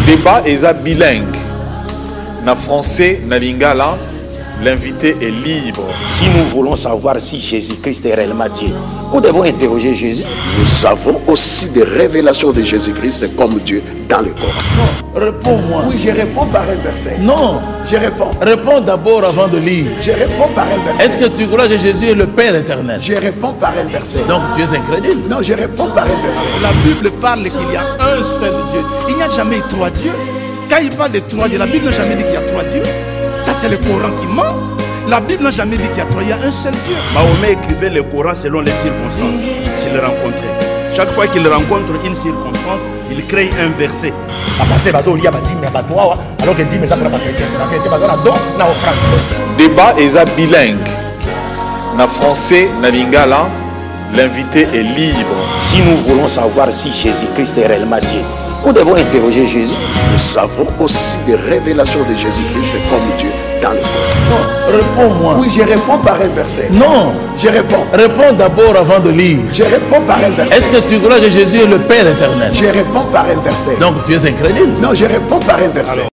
Débat est bilingue. Na français, na lingala, l'invité est libre. Si nous voulons savoir si Jésus-Christ est réellement Dieu, nous devons interroger Jésus. Nous avons aussi des révélations de Jésus-Christ comme Dieu dans le Coran. Non, réponds-moi. Oui, je réponds par un verset. Non, je réponds. Réponds d'abord avant de lire. Je réponds par un verset. Est-ce que tu crois que Jésus est le Père éternel? Je réponds par un verset. Donc tu es incrédule? Non, je réponds par un verset. La Bible parle qu'il y a un seul Dieu. Il n'y a jamais eu trois dieux. Quand il parle de trois dieux, la Bible n'a jamais dit qu'il y a trois dieux. Ça, c'est le Coran qui ment. La Bible n'a jamais dit qu'il y a trois, il y a un seul Dieu. Mahomet écrivait le Coran selon les circonstances qu'il rencontrait. Chaque fois qu'il rencontre une circonstance, il crée un verset. Débat est bilingue. Na français, na lingala, l'invité est libre. Si nous voulons savoir si Jésus-Christ est réellement Dieu, nous devons interroger Jésus. Nous avons aussi des révélations de Jésus-Christ comme Dieu dans le Coran. Non, réponds-moi. Oui, je réponds par un verset. Non, je réponds. Réponds d'abord avant de lire. Je réponds par un verset. Est-ce que tu crois que Jésus est le Père éternel? Je réponds par un verset. Donc tu es incrédule? Non, je réponds par un verset. Alors,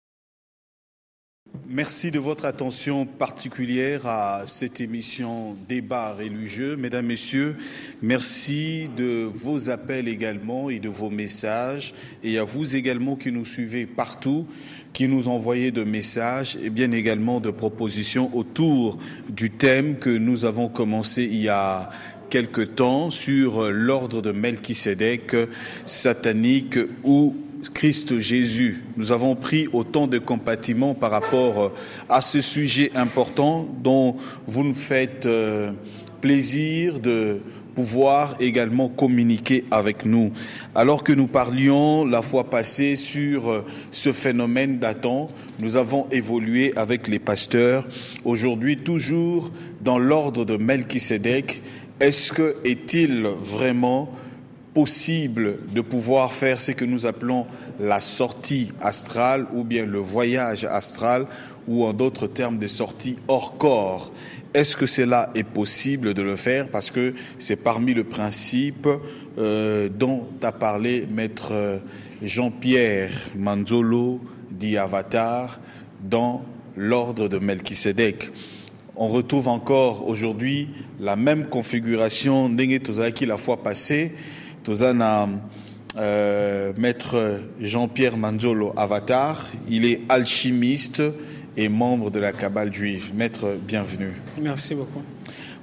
merci de votre attention particulière à cette émission Débat religieux. Mesdames, Messieurs, merci de vos appels également et de vos messages. Et à vous également qui nous suivez partout, qui nous envoyez de messages et bien également de propositions autour du thème que nous avons commencé il y a quelque temps sur l'ordre de Melchisédek, satanique ou Christ Jésus. Nous avons pris autant de compatiments par rapport à ce sujet important dont vous nous faites plaisir de pouvoir également communiquer avec nous. Alors que nous parlions la fois passée sur ce phénomène datant, nous avons évolué avec les pasteurs. Aujourd'hui, toujours dans l'ordre de Melchisédek, est-il vraiment possible de pouvoir faire ce que nous appelons la sortie astrale ou bien le voyage astral ou en d'autres termes des sorties hors corps? Est-ce que cela est possible de le faire? Parce que c'est parmi le principe dont a parlé maître Jean-Pierre Manzolo dit Avatar dans l'ordre de Melchisédek. On retrouve encore aujourd'hui la même configuration ndenge tozalaki la fois passée. Tozana maître Jean-Pierre Manzolo Avatar, il est alchimiste et membre de la Kabbale juive. Maître, bienvenue. Merci beaucoup.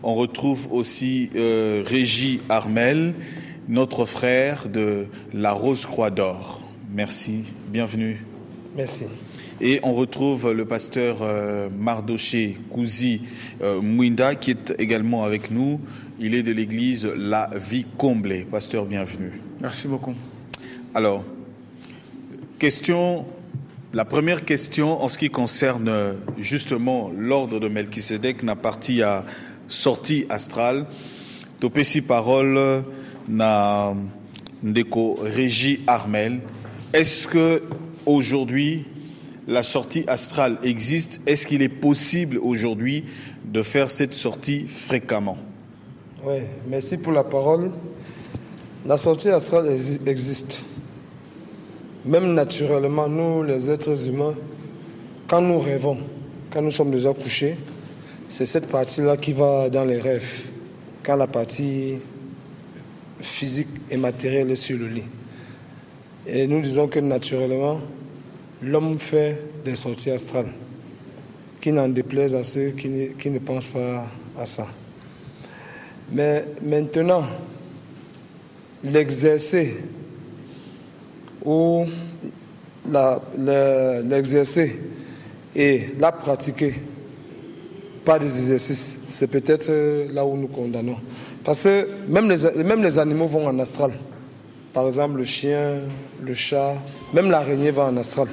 On retrouve aussi Régis Armel, notre frère de la Rose-Croix d'Or. Merci, bienvenue. Merci. Et on retrouve le pasteur Mardoché Kouzi Mwinda qui est également avec nous. Il est de l'église La Vie Comblée. Pasteur, bienvenue. Merci beaucoup. Alors, la première question en ce qui concerne justement l'ordre de Melchisédek n'a parti à sortie astrale. Topesi parole na ndeko Régis Armel. Est-ce que aujourd'hui la sortie astrale existe? Est-ce qu'il est possible aujourd'hui de faire cette sortie fréquemment? Oui, merci pour la parole. La sortie astrale existe. Même naturellement, nous, les êtres humains, quand nous rêvons, quand nous sommes déjà couchés, c'est cette partie-là qui va dans les rêves, quand la partie physique et matérielle est sur le lit. Et nous disons que naturellement, l'homme fait des sorties astrales, qui n'en déplaisent à ceux qui ne pensent pas à ça. Mais maintenant, l'exercer ou l'exercer et la pratiquer par des exercices, c'est peut-être là où nous condamnons. Parce que même les animaux vont en astral. Par exemple, le chien, le chat, même l'araignée va en astral.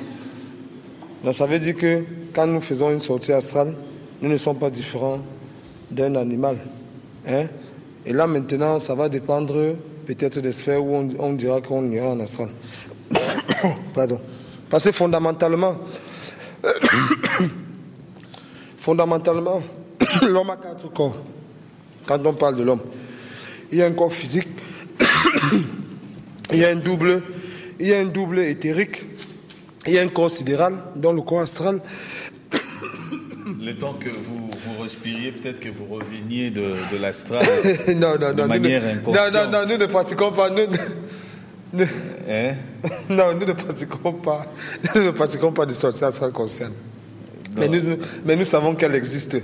Donc ça veut dire que quand nous faisons une sortie astrale, nous ne sommes pas différents d'un animal. Hein? Et là maintenant, ça va dépendre peut-être des sphères où on dira qu'on ira en astral. Pardon. Parce que fondamentalement, l'homme a 4 corps. Quand on parle de l'homme, il y a un corps physique, il y a un double éthérique Il y a un corps sidéral, dans le corps astral. Le temps que vous respiriez, peut-être que vous reveniez de l'astral non, de manière inconsciente. Non, nous ne pratiquons pas. Hein? Non, nous ne pratiquons pas de sortie astrale consciente. Mais nous savons qu'elle existe.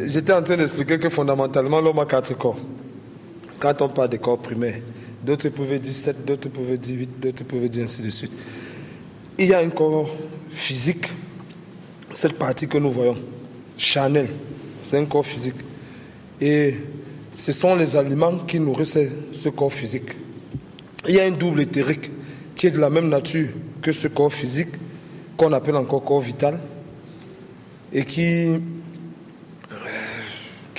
J'étais en train d'expliquer que fondamentalement, l'homme a 4 corps. Quand on parle des corps primaires, d'autres pouvaient dire 7, d'autres pouvaient dire 8, d'autres pouvaient dire ainsi de suite. Il y a un corps physique, cette partie que nous voyons, charnel, c'est un corps physique. Et ce sont les aliments qui nourrissent ce corps physique. Il y a un double éthérique qui est de la même nature que ce corps physique, qu'on appelle encore corps vital, et qui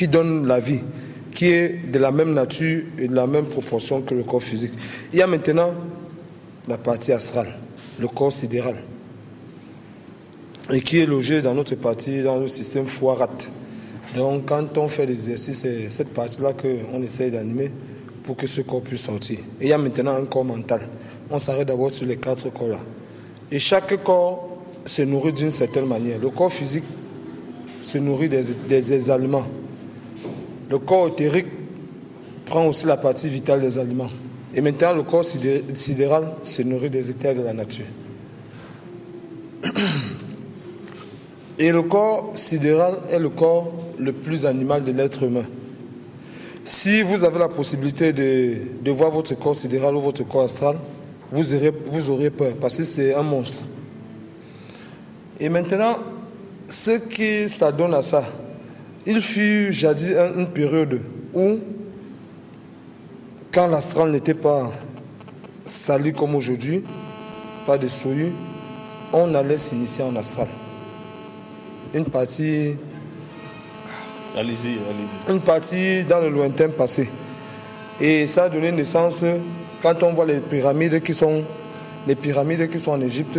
donne la vie, qui est de la même nature et de la même proportion que le corps physique. Il y a maintenant la partie astrale, le corps sidéral, et qui est logé dans notre partie, dans le système foie-rat. Donc quand on fait des exercices, c'est cette partie-là qu'on essaye d'animer pour que ce corps puisse sortir. Et il y a maintenant un corps mental. On s'arrête d'abord sur les 4 corps-là. Et chaque corps se nourrit d'une certaine manière. Le corps physique se nourrit des aliments. Le corps éthérique prend aussi la partie vitale des aliments. Et maintenant, le corps sidéral se nourrit des éthers de la nature. Et le corps sidéral est le corps le plus animal de l'être humain. Si vous avez la possibilité de voir votre corps sidéral ou votre corps astral, vous aurez peur, parce que c'est un monstre. Et maintenant, ce qui s'adonne à ça, il fut jadis une période où, quand l'astral n'était pas sali comme aujourd'hui, pas de souillure, on allait s'initier en astral. Une partie dans le lointain passé. Et ça a donné naissance, quand on voit les pyramides qui sont en Égypte,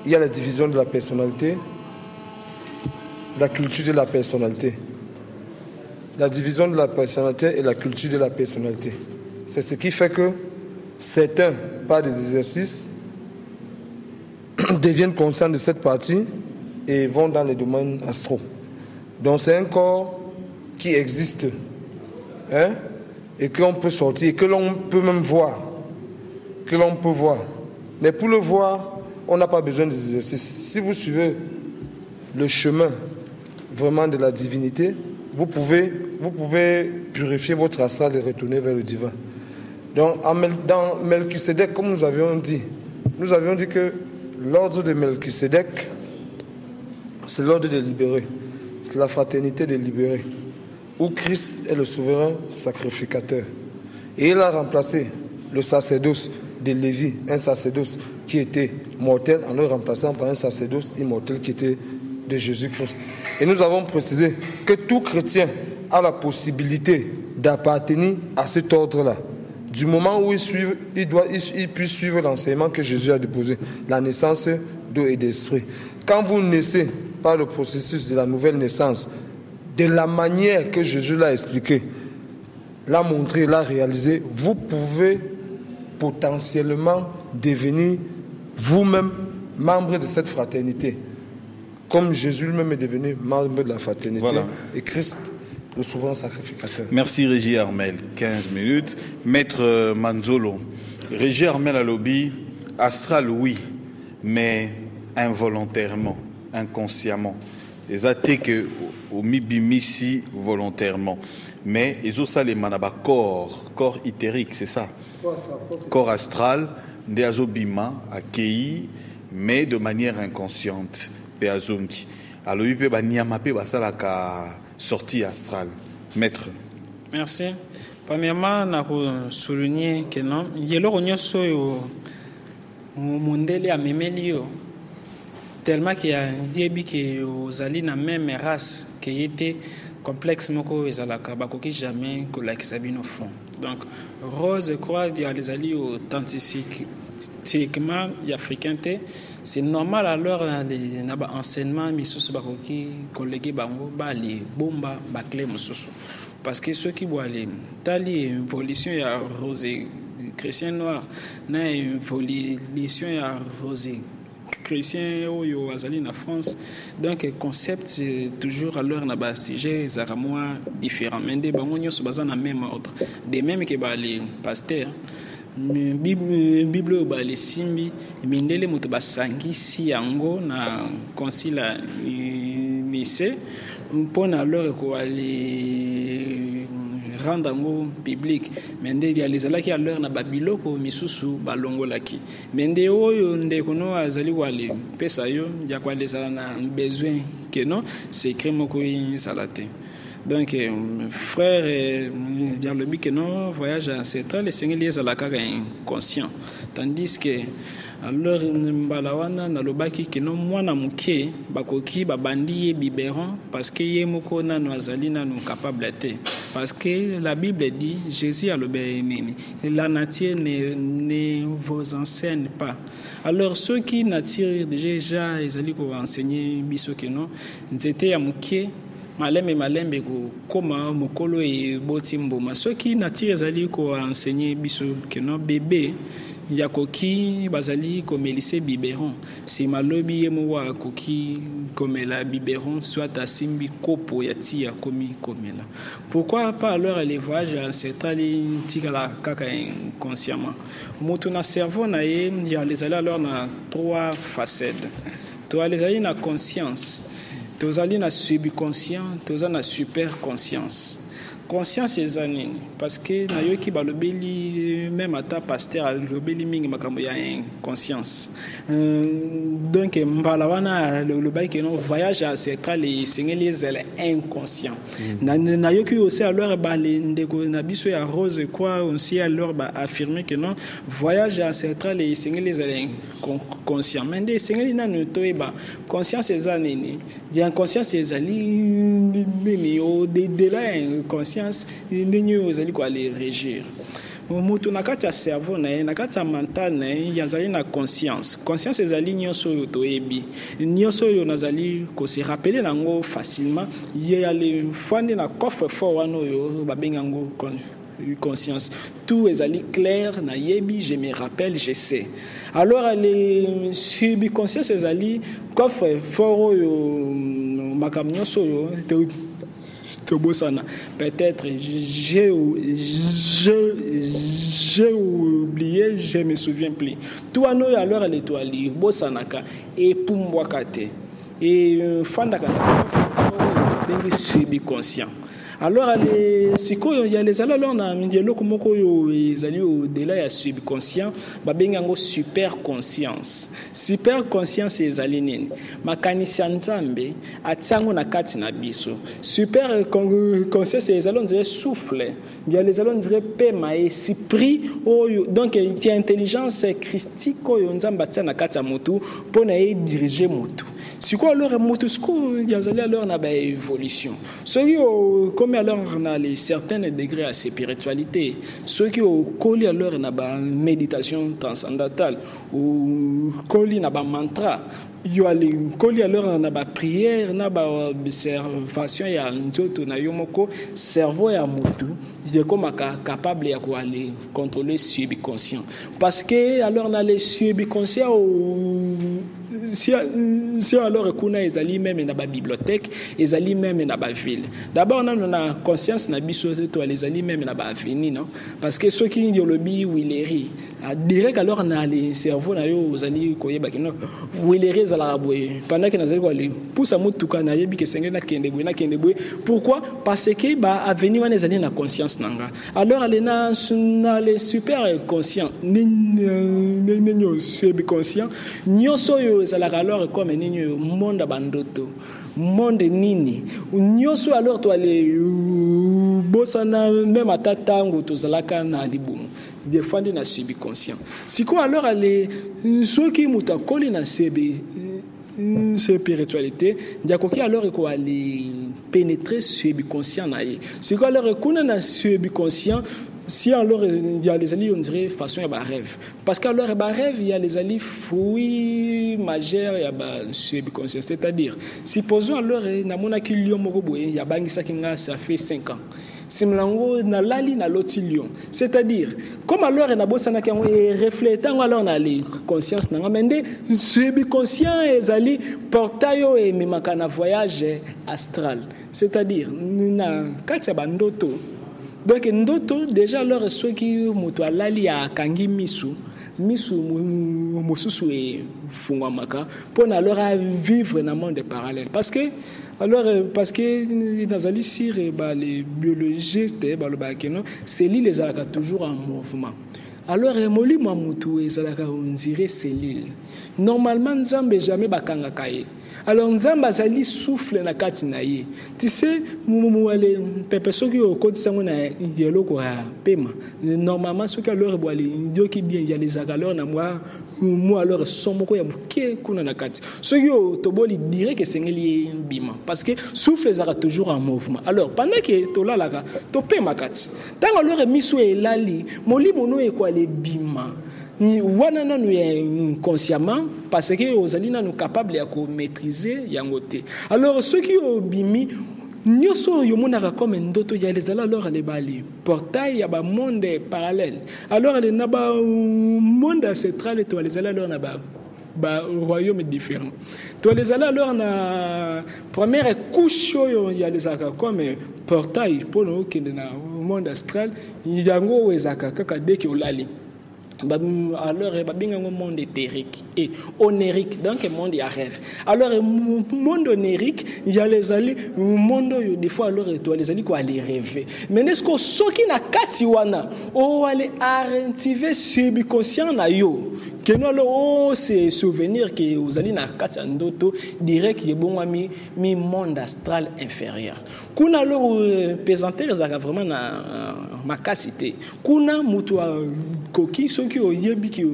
il y a la division de la personnalité, la culture de la personnalité. La division de la personnalité et la culture de la personnalité. C'est ce qui fait que certains, par des exercices, deviennent conscients de cette partie et vont dans les domaines astraux. Donc c'est un corps qui existe, hein, et que l'on peut sortir, et que l'on peut même voir, Mais pour le voir, on n'a pas besoin des exercices. Si vous suivez le chemin vraiment de la divinité, vous pouvez purifier votre astral et retourner vers le divin. Donc dans Melchisédek, comme nous avions dit que l'ordre de Melchisédek, c'est l'ordre des libérés. C'est la fraternité des libérés, où Christ est le souverain sacrificateur. Et il a remplacé le sacerdoce de Lévi, un sacerdoce qui était mortel, en le remplaçant par un sacerdoce immortel qui était de Jésus-Christ. Et nous avons précisé que tout chrétien a la possibilité d'appartenir à cet ordre-là. Du moment où il puisse suivre l'enseignement que Jésus a déposé, la naissance d'eau et d'esprit. Quand vous naissez par le processus de la nouvelle naissance, de la manière que Jésus l'a expliqué, l'a montré, l'a réalisé, vous pouvez potentiellement devenir vous-même membre de cette fraternité. Comme Jésus lui-même est devenu membre de la fraternité. Voilà. Et Christ, le souverain sacrificateur. Merci Régis Armel, 15 minutes. Maître Manzolo, Régis Armel a lobby, astral oui, mais involontairement, inconsciemment. Les athées que au mibimisi volontairement. Mais ils ont ça les manaba corps éthérique, c'est ça. Corps astral, des azobima, accueillis, mais de manière inconsciente. Péazongi. Alors il peut baniamape basalaka sortie astrale. Maître. Merci. Premièrement, je souligner que non, il y a l'orgnon mondeli a memelio tellement qu'il y a dit que aux alliés na même race qui était complexe moko ezalaka bakoki jamais que la kisabino fond. Donc Rose croit dire les alliés authentiquement africain c'est normal alors les naba enseignement misusu bakoki collègues bango ba les bomba ba clé mususu parce que ceux qui voient les tali évolution ya Rose chrétien noir na évolution ya Rose chrétien oyo azali na France donc concept c'est toujours alors na ba sujet ezaka mwa différent mais nde bango nyonso baza na même ordre de même que ba les pasteurs bible ba les simbi mindele moto basangisi yango na concile Nicée mpona alors ko ali rendre yango public mais nde ezalaki alors na babiloko misusu balongolaki mais nde oyo ndeko no azali wale pesa yo ya kwalezala na besoin que non secret moko ezala te donc frère dialobi que non voyage ancestral esengeli ezala kaka inconscient tandis que alors mbala wana nalobaki que non mwana moke bakoki babandi ye biberon parce que ye moko nano azali nano capable te parce que la Bible dit Jésus a le nini la nature ne vous enseigne pas alors ceux qui nature déjà ezali ko enseigner biso que non nzete ya moke malembe ko koma mokolo e boti mboma soki nature ezali ko enseigner biso que non bébé yakoki bazali komelise biberon si malobi yemowa koki komela biberon soit asimbi kopo ya tia komi komela pourquoi pas alors les voyages ancestral tikala kaka inconsciemment moto na cerveau na ye ya les aller alors na trois facettes to les aller na conscience tozali na subconscient tozali na superconscience conscience ezani parce que nayoki balobeli même ata pasteur alobeli mingi makambo ya conscience donc mbala wana le bail que non voyage ancestral et sengeli ezela inconscient nayoki aussi alors bale ndeko na biso ya rose quoi aussi alors ba affirmer que non voyage ancestral et sengeli ezela conscient mais nde sengeli nanu toeba conscience ezani ni bien conscience ezali nini au de là conscience ndenge ozali ko aller régir moto na kati ya cerveau na kati ya mental na yazali na conscience ezali nyonso oyo toyebi nyonso oyo nazali ko se rappeler nango facilement ya le fandi na coffre fort wana oyo babenga ngo conscience tout ezali clair na yebi je me rappelle je sais alors les subconscience ezali coffre fort oyo makambo nyonso oyo peut-être j'ai oublié, je me souviens plus. Toi nous alors l'étoile bosanaka et pumbwakate et fandaka subconscient. Alors il y a les alors na mindielo komoko yo ezali au delà ya subconscient babenga ngo superconscience ezali nini makanisi ya nzambe atiango na kati na biso superconscience ezali on dirait souffle il y a les alors on dirait pema esprit oyo donc il y a intelligence christique oyo nzambe atia na kati ya motu pona e diriger motu siko alors motu siko yazali alors na ba évolution soyo comme alors on a les certains degrés à spiritualité ceux qui au colis alors na ba méditation transcendantale ou colis na ba mantra yo ali colis alors na ba prière na ba observation ya nzoto na yomoko cerveau ya mutu il comme capable ya ko aller contrôler subconscient parce que alors on a les subconscients si alors kuna ezali même na ba bibliothèque ezali même na ba ville d'abord on a conscience na biso to les ali même na ba avenue non parce que ceux qui diolobi wileri direct alors na les cerveau na yo ozali koyeba kino wileri zala boye pendant que nazali ko ali poussa mutuka na yebi ke sengena kende boye pourquoi parce que ba avenue wana ezali na conscience nanga alors alena les super conscient ni subconscient nyoso yo alors comme nini monde bandoto monde nini nyoso alors to aller bosana même atatango to zalaka na libumu défendre na subconscient siko alors aller ceux qui muta koli na spiritualité ndiakoki alors ko aller pénétrer subconscient na ye siko alors kuna na subconscient si alors il y a les alliés on dirait façon il y a rêve parce qu'alors il y a rêve il y a les alliés fruits majeurs il y a subconscience c'est-à-dire supposons alors na mona ki lion moko boye ya bangisa kinga ça fait 5 ans simulango na lali na loti lion. C'est-à-dire, comme alors on a beau s'en reflétant alors on a les conscience na mende, subconscient ezali portail et même kana voyage astral. C'est-à-dire, na katia bandoto. Donc ndoto déjà alors ceux qui moto lali ya kangi misu mosusu e fungwamaka pour alors vivre dans un monde parallèle parce que nazali sir les biologistes c'est lui les a toujours en mouvement. Alors molimo mutu ezalaka on dirait cellule. Normalement nzambe jamais bakanga kaye. Alors nzamba azali souffle na kati na ye. Tu sais mumuale pepe soki okotisa ngona yelo ko pema. Normalement soki alors boale ndio ki bien ya les alors na moi alors somoko ya buke kuna na kati. Soki toboli dirait que sengeli bima parce que souffle ezaka toujours en mouvement. Alors pendant que tolalaka to pema kati. Tant alors miso elali molimo no ekwa les bima. Wana nanu inconsciemment parce que ozali nanu capable ya ko maîtriser yangote. Alors ceux qui obimi nyoso yomonaka comme ndoto ya les alors les bali portail ya ba monde parallèle. Alors les na ba monde ancestral to les alors na ba royaume différent. To les alors na première couche yo ya les aka comme portail pour nous qui na monde astral yango ezaka kaka deki olali. Alors il un monde éthérique et onérique donc un monde à rêve. Alors monde onérique il y a les alliés monde des fois alors toi les alliés quoi aller rêver mais est-ce que ce qui na kati wana o aller arrêter subconscient na yo que nous c'est souvenir que aux alliés na kati ndoto dirait qu'il est bon mi monde astral inférieur kuna alors présenter ça vraiment na makasité kuna mutu koki soki oyebi ki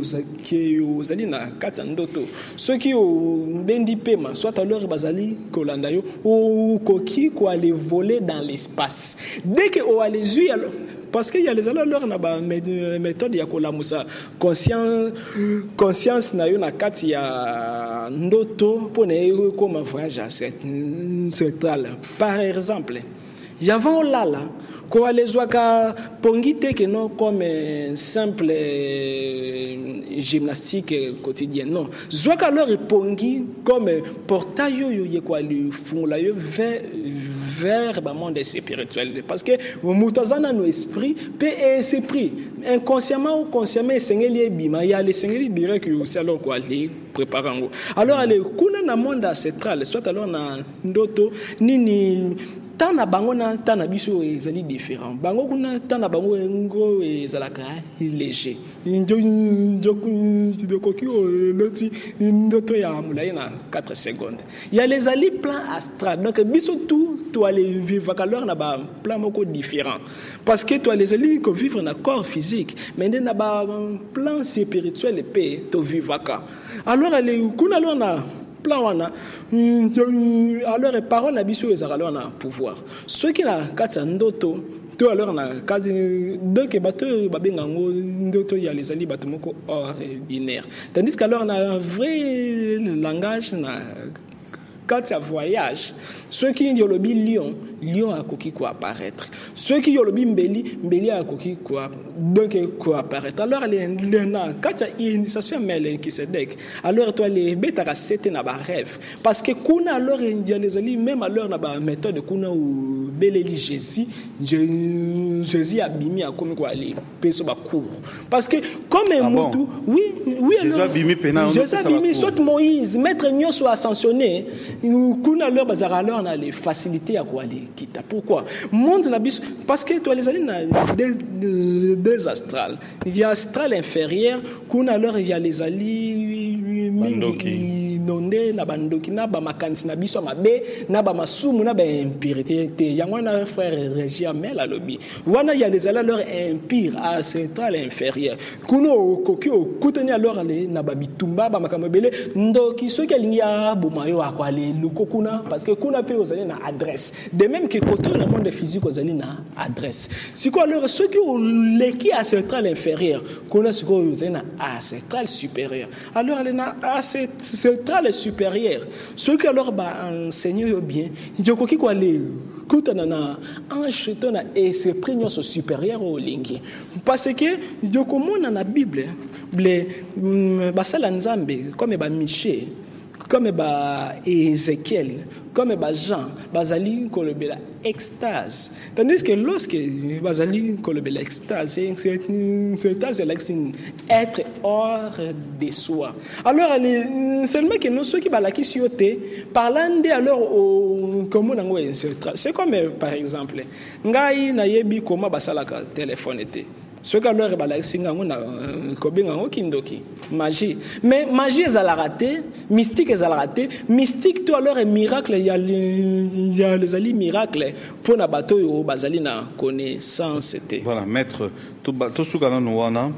ozali na kati ndoto soki bendi pema soit alors bazali kolanda yo ou koki ko aller voler dans l'espace dès que o aller zui alors parce qu'il y a les alors na ba méthode ya kolamusa conscience na yo na kati ya ndoto pour ne comme voyage astral par exemple y avant là quoi les waka pongite que non comme simple gymnastique quotidienne non zwaka alors pongi comme portail yo quoi le fond là vers le monde spirituel parce que mutazana no esprit pe esprit inconsciemment ou consciemment sengeli bima ya le sengeli dirait que c'est alors quoi les préparant alors aller kuna na monde astral soit alors na ndoto nini tana bango na tana biso ezali différent bango kuna tana bango ngo ezalaka léger ndokoki loti ndoto ya mulai na 4 secondes il y a les ali plan astral donc biso tout aller vivre alors na ba plan moko différent parce que toi les ali ko vivre na corps physique mais na ba plan spirituel pe to vivre ka alors aller kuna alors na plan wana alors parole na biso ezaka alors na pouvoir ceux qui na kati ndoto to alors na kati donc bato babenga ngo ndoto ya les ali bato moko ordinaire tandis que alors na vrai langage na quand il voyage ceux qui ont le lion a coquille quoi apparaître ceux qui ont le mbeli a coquille quoi donc quoi apparaître alors les quand il ça se mêle qui se deck alors toi les bêta c'était na ba rêve parce que kuna alors il y a les ali même alors na ba méthode kuna ou beleli Jésus abimi a comme quoi les peso ba cours parce que comme un mutu oui Jésus abimi pena Jésus abimi soit Moïse maître nyoso ascensionné kuna alors bazara alors na les facilités à quoi aller quitter pourquoi monde na bis parce que toi les ali na deux astrales il y a astral inférieur kuna alors il y a les ali mingi nonde na bandoki na ba makanti na biso mabe na ba masumu na ba impurité yango na frère Régia Mel alobi wana il y a les ali alors impure astral inférieur kuno koki okutani alors les na ba bitumba ba makamabele ndoki soki alingi ya bomayo akwa le lukokuna parce que kuna pe ozali na adresse de même que côté le monde physique ozali na adresse si quoi alors ceux qui ont l'équipe astral inférieur kuna ce ko ozali na astral supérieur alors les na astral supérieur ceux qui alors ba enseigner bien il koki quoi les kutana na ange to na esprit nyonso supérieur au lingi parce que yokomona na Bible ble basala nzambe comme ba Michée comme ba Ézéchiel comme ba Jean bazali kolobela extase tandis que lorsque bazali kolobela extase c'est être hors de soi alors seulement que nous ceux qui balaki sioté parlant de alors au comment c'est comme par exemple ngai na yebi comment basalaka téléphone était ce que alors balakisinga ngona kobenga ngokindoki magie mais magie ezala raté mystique ezala raté mystique to alors miracle il y a les ali miracle pour na bato yo bazali na connaissance était voilà maître to sukana no wana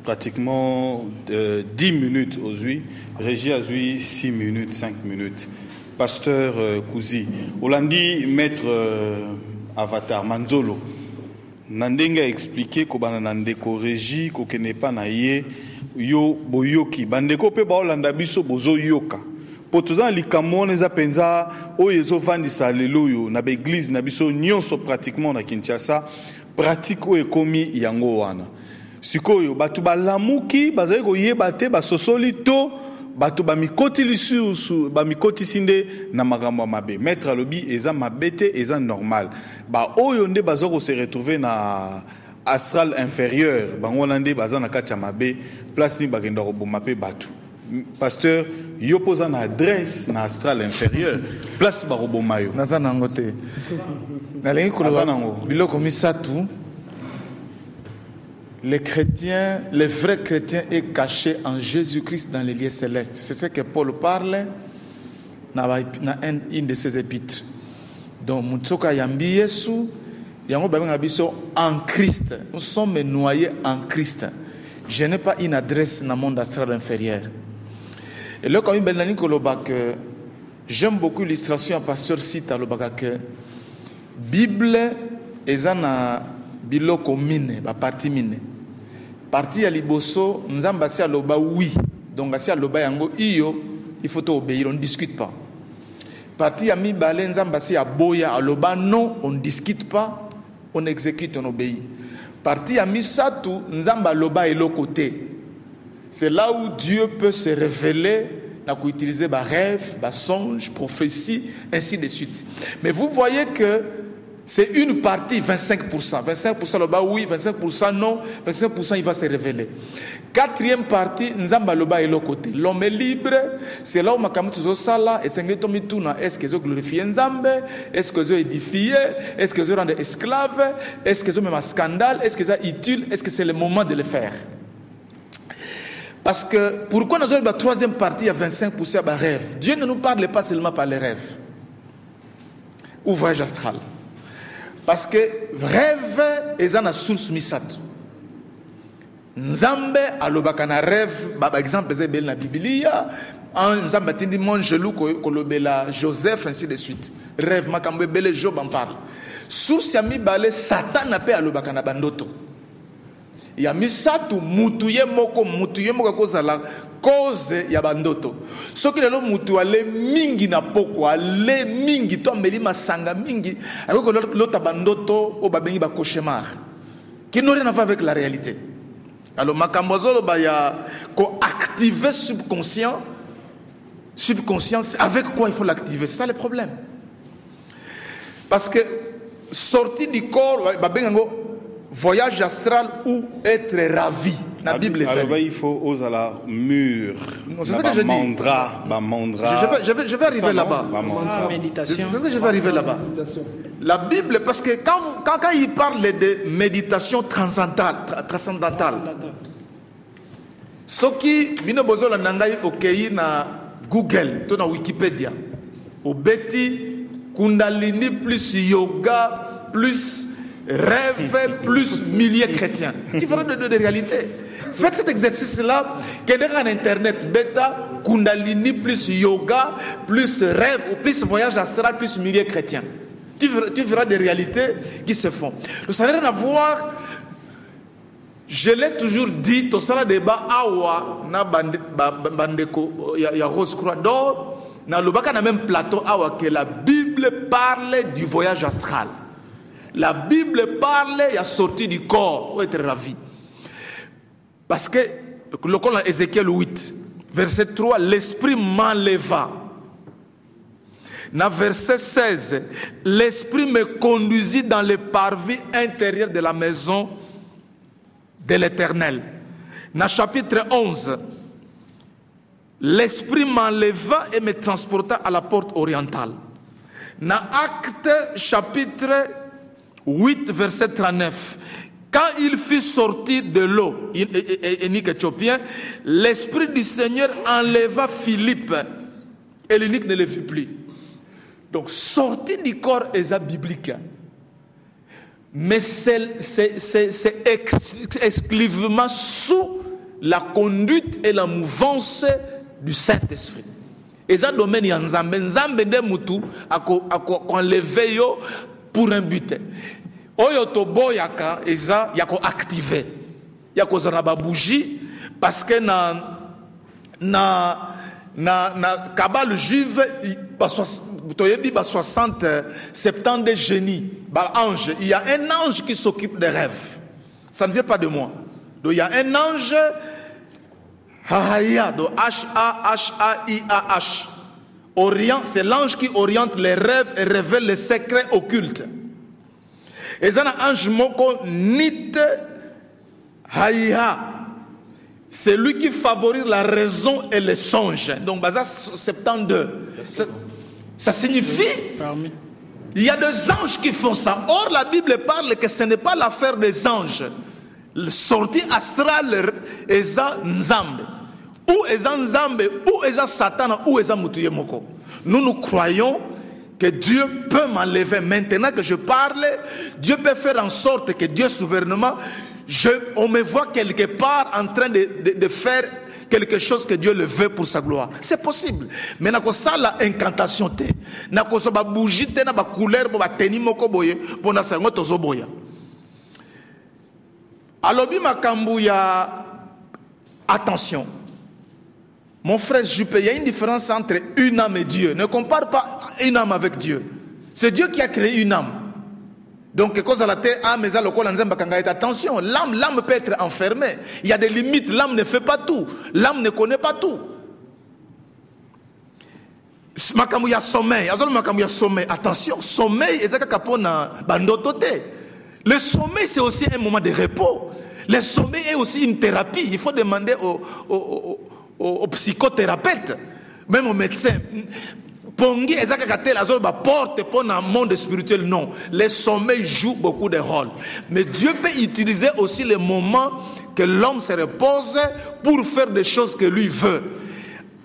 pratiquement 10 minutes aujourd'hui Régie a 6 minutes 5 minutes pasteur Kouzi Olandi maître Avatar Manzolo Nandenga expliqué ko bana ndeko Régie ko kene pa na ye yo boyoki bandeko pe ba Olanda biso bozo yoka potozan likamone za penza oyezo vandisa lelo yo na ba église na biso nyonso pratiquement na Kinshasa pratique o ekomi yango wana sikoyo batu balamuki bazali ko yeba te basosoli to batu bamikoti lisusu bamikoti sinde na makambo mabe maître alobi eza mabete eza normal ba oyo nde bazoko se retrouver na astral inférieur bango nande bazana kati ya mabe place ni bakenda ko boma pe batu pasteur yo posa na adresse na astral inférieur place ba roboma yo nazana ngote nalengi koloba biloko misatu. Les chrétiens, les vrais chrétiens est caché en Jésus-Christ dans les lieux célestes. C'est ce que Paul parle dans une de ses épîtres. Donc, Mutsoka Yambi Yesu, Yango Babenga Biso en Christ. Nous sommes noyés en Christ. Je n'ai pas une adresse dans le monde astral inférieur. Et là, quand j'aime beaucoup l'illustration à Pasteur Sita que Bible est na biloko mine, ba parti mine. Parti ya liboso, nzamba si aloba oui. Donc si aloba yango iyo, il faut obéir, on ne discute pas. Parti ya mibale nzamba si aboya aloba non, on ne discute pas, on exécute, on obéit. Parti ya misatu, nzamba aloba elo côté. C'est là où Dieu peut se révéler, n'a qu'à utiliser ba rêve, ba songe, prophétie, ainsi de suite. Mais vous voyez que c'est une partie, 25%. 25% loba oui, 25% non, 25% il va se révéler. Quatrième partie, nzamba loba est l'autre côté. L'homme est libre, c'est là où makamutu zo sala, et c'est est-ce que zo glorifié nzambe, est-ce que zo édifié, est-ce que zo rendre esclave, est-ce que zo même un scandale, est-ce que ça utile, est-ce que c'est le moment de le faire? Parce que pourquoi nous avons la troisième partie à 25% de rêve? Dieu ne nous parle pas seulement par les rêves. Ouvrage astral. Parce que rêve est une source misat. Nzambe alobaka na rêve, par exemple, c'est dans la Bible, Nzambe tindi mon gelou kolobela Joseph ainsi de suite. Rêve makambe bele Job en parle. Source ya mibale Satan ape alobaka na bandoto. Ya misatu mutuye moko kozala cause ya bandoto. Soki lelo mutu ale mingi na poko ale mingi to mbeli masanga mingi ako lota bandoto o babengi ba cauchemar qui n'ont rien à voir avec la réalité. Alors makambozolo ba ya ko activer subconscience avec quoi il faut l'activer, c'est ça le problème. Parce que sortie du corps babengo voyage astral ou être ravi. La Bible alors, il faut oser la mur. C'est ce que je dis. Je vais arriver là-bas. Méditation. C'est ce que je vais arriver là-bas. La Bible, parce que quand il parle de méditation transcendantale, ce qui bino bozola nangai okei na Google, to na Wikipédia, obeti Kundalini plus yoga plus rêve plus milliers chrétiens. Différent de réalité. Faites cet exercice-là, qui est dans Internet, bêta, Kundalini plus yoga, plus rêve, ou plus voyage astral, plus milliers chrétiens. Tu verras des réalités qui se font. Ça n'a rien à voir. Je l'ai toujours dit, tout ça débat awa na bandeko ya Rose Croix d'Or, na lobaka na même plateau awa que la Bible Bible parle du voyage astral. La Bible parle, il y a sorti du corps, pour être ravi. Parce que, le col Ézéchiel 8, verset 3, l'esprit m'enleva. Dans verset 16, l'esprit me conduisit dans les parvis intérieurs de la maison de l'Éternel. Dans chapitre 11, l'esprit m'enleva et me transporta à la porte orientale. Dans Acte chapitre 8, verset 39, quand il fut sorti de l'eau, l'eunuque éthiopien, l'esprit du Seigneur enleva Philippe et l'eunuque ne le vit plus. Donc, sorti du corps est biblique. Mais c'est exclusivement sous la conduite et la mouvance du Saint-Esprit. Et ça domaine ya nzambe nzambe nde mutu enlever yo pour un but. Oyo to boyaka eza yako activer. Yako zana ba bougie parce que na cabale juive toyebi ba 60 70 génies ba ange. Il y a un ange qui s'occupe des rêves. Ça ne vient pas de moi. Donc il y a un ange Hahaya, donc H-A-H-A-I-A-H. Orient, c'est l'ange qui oriente les rêves et révèle les secrets occultes. Et ça, l'ange moko nit Haya. C'est lui qui favorise la raison et les songes. Donc, ça, 72. Ça signifie il y a des anges qui font ça. Or, la Bible parle que ce n'est pas l'affaire des anges. Sortie astrale eza nzambe ou eza nzambe ou eza satan ou eza mutuye moko. Nous croyons que Dieu peut m'enlever. Maintenant que je parle, Dieu peut faire en sorte que Dieu souverainement, on me voit quelque part en train de faire quelque chose que Dieu le veut pour sa gloire. C'est possible. Mais n'a ça la incantation te. N'a ko so ba bougie te na ba couleur ba teni moko boye pour na sango tozo boya. Alobi makambu ya attention. Mon frère Juppé, il y a une différence entre une âme et Dieu. Ne compare pas une âme avec Dieu. C'est Dieu qui a créé une âme. Donc, attention, l'âme peut être enfermée. Il y a des limites, l'âme ne fait pas tout. L'âme ne connaît pas tout. Makambu ya sommeil, attention, sommeil, le sommeil, c'est aussi un moment de repos. Le sommeil est aussi une thérapie. Il faut demander au psychothérapeute, même au médecin. Pongi ezakakatel azolba porte pour un monde spirituel, non. Le sommeil joue beaucoup de rôles. Mais Dieu peut utiliser aussi les moments que l'homme se repose pour faire des choses que lui veut.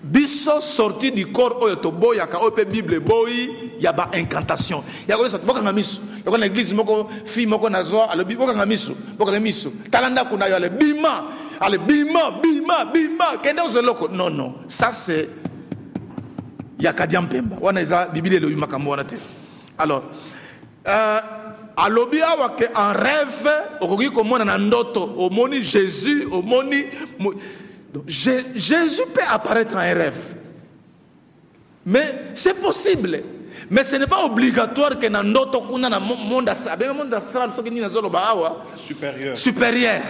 Biso sorti du corps oyoto boyaka ope Bible boy yaba incantation. Yako ça boka ngamisu. Yako na église moko fi moko nazo alobi boka ngamisu. Boka ngamisu. Talanda kuna yo ale bima kende ozoloko. Non, ça c'est Yakadiam Pemba. Wana eza Bible le makambo wana te. Alors alobi awa ke en rêve okoki komona na ndoto omoni Jésus omoni Jésus peut apparaître en un rêve. Mais c'est possible. Mais ce n'est pas obligatoire que dans notre monde astral, supérieur.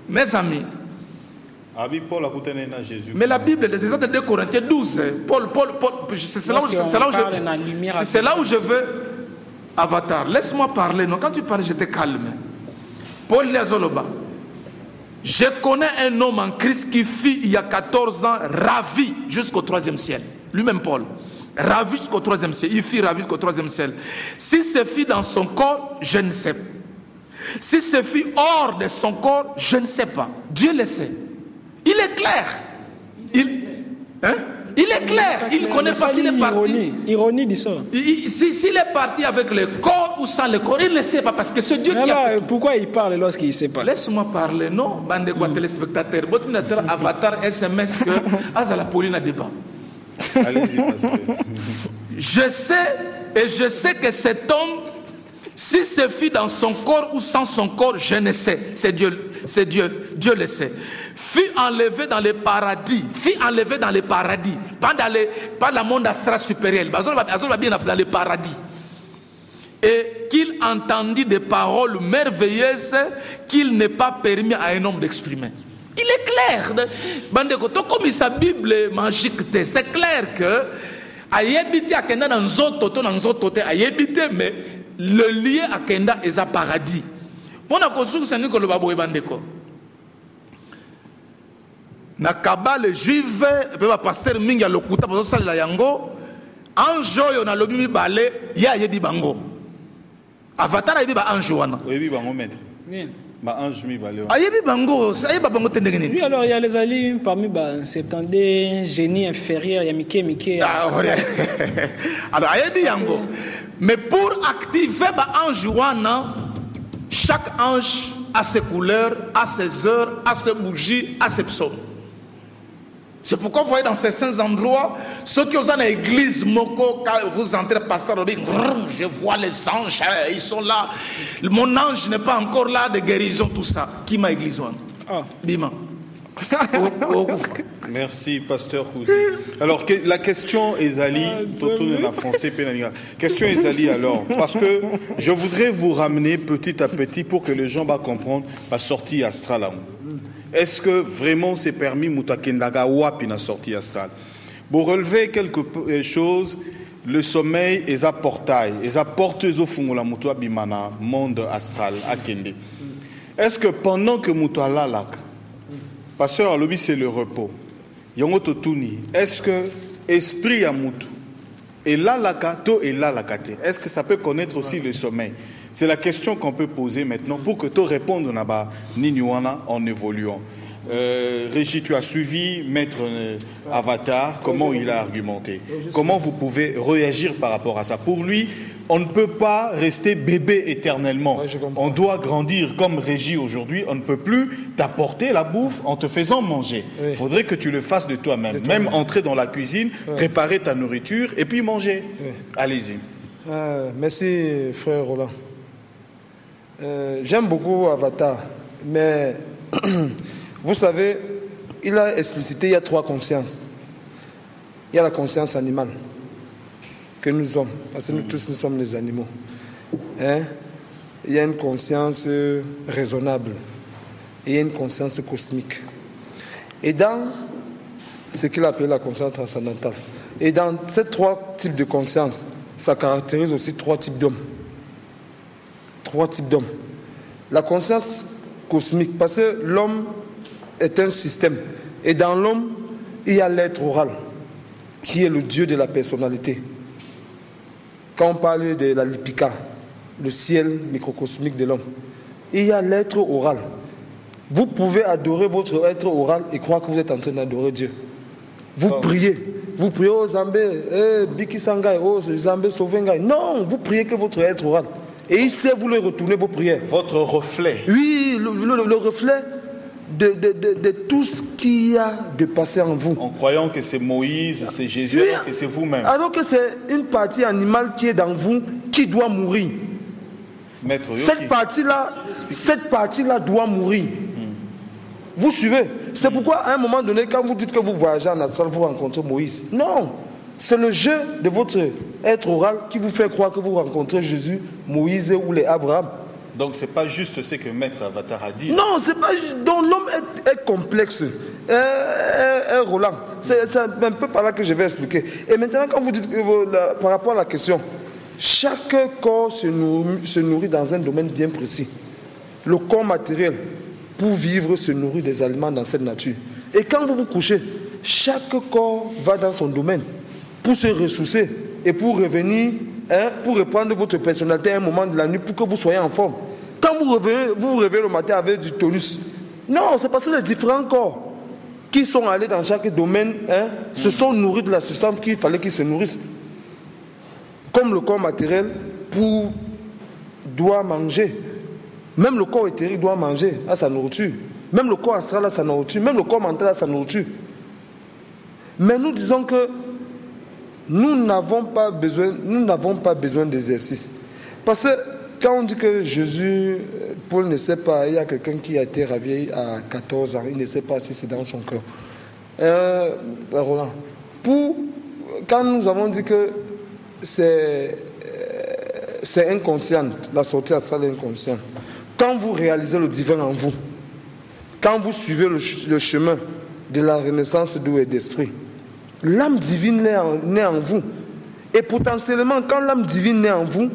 Mes amis. Mais la Bible, c'est de 2 Corinthiens 12. C'est là où je veux Avatar. Laisse-moi parler. Non, quand tu parles, je te calme. Paul Léazoloba. Je connais un homme en Christ qui fut il y a 14 ans ravi jusqu'au 3e ciel. Lui-même Paul. Ravi jusqu'au 3e ciel. Il fut ravi jusqu'au 3e ciel. Si ce fut dans son corps, je ne sais pas. Si ce fut hors de son corps, je ne sais pas. Dieu le sait. Il est clair. Il est clair. Il ne connaît pas s'il est parti. Ironie dit ça. S'il est parti avec le corps ou sans le corps, il ne sait pas parce que c'est Dieu qui a fait. Pourquoi il parle lorsqu'il ne sait pas? Laisse-moi parler, non? Bande de téléspectateurs. Avatar SMS que Azala Pauline a débat. Allez-y, pasteur. Je sais que cet homme, si c'est fut dans son corps ou sans son corps, je ne sais. C'est Dieu. c'est Dieu, Dieu le sait, fut enlevé dans les paradis, pas dans le monde astral supérieur, dans les paradis. Et qu'il entendit des paroles merveilleuses qu'il n'est pas permis à un homme d'exprimer. Il est clair, comme sa Bible magique, c'est clair que mais le lieu à Kenda est un paradis. Pour la construction, c'est le babo ebandeko. Na kabale juive, pe ba pasteur mingi ya lokuta bazo sala yango, anjo yo na lobi mi balé, ya yebi bango. Avatar yebi ba anjo wana. Yebi bango maître. Bien. Ba ange mi balé. Yebi bango, ça yebi bango tendenge ni. Oui, alors il y a les alliés parmi ba 70 génies inférieurs, il y a Mickey. Ah ouais. Alors yebi yango. Mais pour activer ba ange wana, chaque ange a ses couleurs, a ses heures, a ses bougies, a ses psaumes. C'est pourquoi vous voyez dans certains endroits, ceux qui sont dans l'église Moko, quand vous entrez, pasteur, je vois les anges, ils sont là. Mon ange n'est pas encore là de guérison, tout ça. Qui m'a église? Bima. Merci, pasteur Kouzi. Alors, la question Ezali, surtout en français, question Ezali alors, parce que je voudrais vous ramener petit à petit pour que les gens vont comprendre la sortie astrale. Est-ce que vraiment c'est permis Moutakendaga Wapi na sortie astrale? Pour relever quelque chose, le sommeil est un portail, est un porteuse au fond de la Moutoua Bimana, monde astral, à Kende. Est-ce que pendant que Moutoua Lalak, pasteur Alobi c'est le repos, est-ce que esprit à Moutou et Lalakato et Lalakate, est-ce que ça peut connaître aussi le sommeil? C'est la question qu'on peut poser maintenant pour que tu répondes en évoluant. Régis, tu as suivi Maître Avatar, comment il a argumenté? Comment vous pouvez réagir par rapport à ça? Pour lui, on ne peut pas rester bébé éternellement. On doit grandir comme Régis aujourd'hui. On ne peut plus t'apporter la bouffe en te faisant manger. Il faudrait que tu le fasses de toi-même. Même entrer dans la cuisine, préparer ta nourriture et puis manger. Allez-y. Merci frère Roland. J'aime beaucoup Avatar, mais vous savez, il a explicité, il y a 3 consciences. Il y a la conscience animale que nous sommes, parce que nous tous nous sommes des animaux. Il y a une conscience raisonnable et il y a une conscience cosmique. Et dans ce qu'il appelle la conscience transcendantale, et dans ces 3 types de conscience, ça caractérise aussi 3 types d'hommes. 3 types d'hommes. La conscience cosmique, parce que l'homme est un système. Et dans l'homme, il y a l'être oral, qui est le Dieu de la personnalité. Quand on parle de la lipika, le ciel microcosmique de l'homme, il y a l'être oral. Vous pouvez adorer votre être oral et croire que vous êtes en train d'adorer Dieu. Vous priez. Vous priez aux Zambé, Biki Sangai, aux Zambé Sauvengai. Non, vous priez que votre être oral. Et il sait vous le retourner vos prières. Votre reflet. Oui, le reflet de tout ce qu'il y a de passé en vous. En croyant que c'est Moïse, c'est Jésus, alors que c'est vous-même. Alors que c'est une partie animale qui est dans vous, qui doit mourir. Maître, cette partie-là doit mourir. Vous suivez? C'est pourquoi à un moment donné, quand vous dites que vous voyagez en astral, vous rencontrez Moïse. Non! C'est le jeu de votre être oral qui vous fait croire que vous rencontrez Jésus, Moïse ou les Abraham. Donc c'est pas juste ce que Maître Avatar a dit. Non, c'est pas juste. Donc l'homme est complexe, est Roland. C'est un peu par là que je vais expliquer. Et maintenant, quand vous dites que par rapport à la question, chaque corps se nourrit dans un domaine bien précis. Le corps matériel, pour vivre, se nourrit des aliments dans cette nature. Et quand vous vous couchez, chaque corps va dans son domaine pour se ressourcer et pour revenir, pour reprendre votre personnalité à un moment de la nuit pour que vous soyez en forme. Quand vous vous réveillez le matin avec du tonus. Non, c'est parce que les différents corps qui sont allés dans chaque domaine se sont nourris de la substance qu'il fallait qu'ils se nourrissent. Comme le corps matériel doit manger. Même le corps éthérique doit manger à sa nourriture. Même le corps astral à sa nourriture. Même le corps mental à sa nourriture. Mais nous disons que nous n'avons pas besoin d'exercice. Parce que quand on dit que Jésus Paul ne sait pas, il y a quelqu'un qui a été ravi à 14 ans, il ne sait pas si c'est dans son cœur. Roland, quand nous avons dit que c'est inconscient, la sortie astrale est inconsciente, quand vous réalisez le divin en vous, quand vous suivez le chemin de la renaissance d'eau et d'esprit, l'âme divine naît en vous. Et potentiellement, quand l'âme divine naît en vous,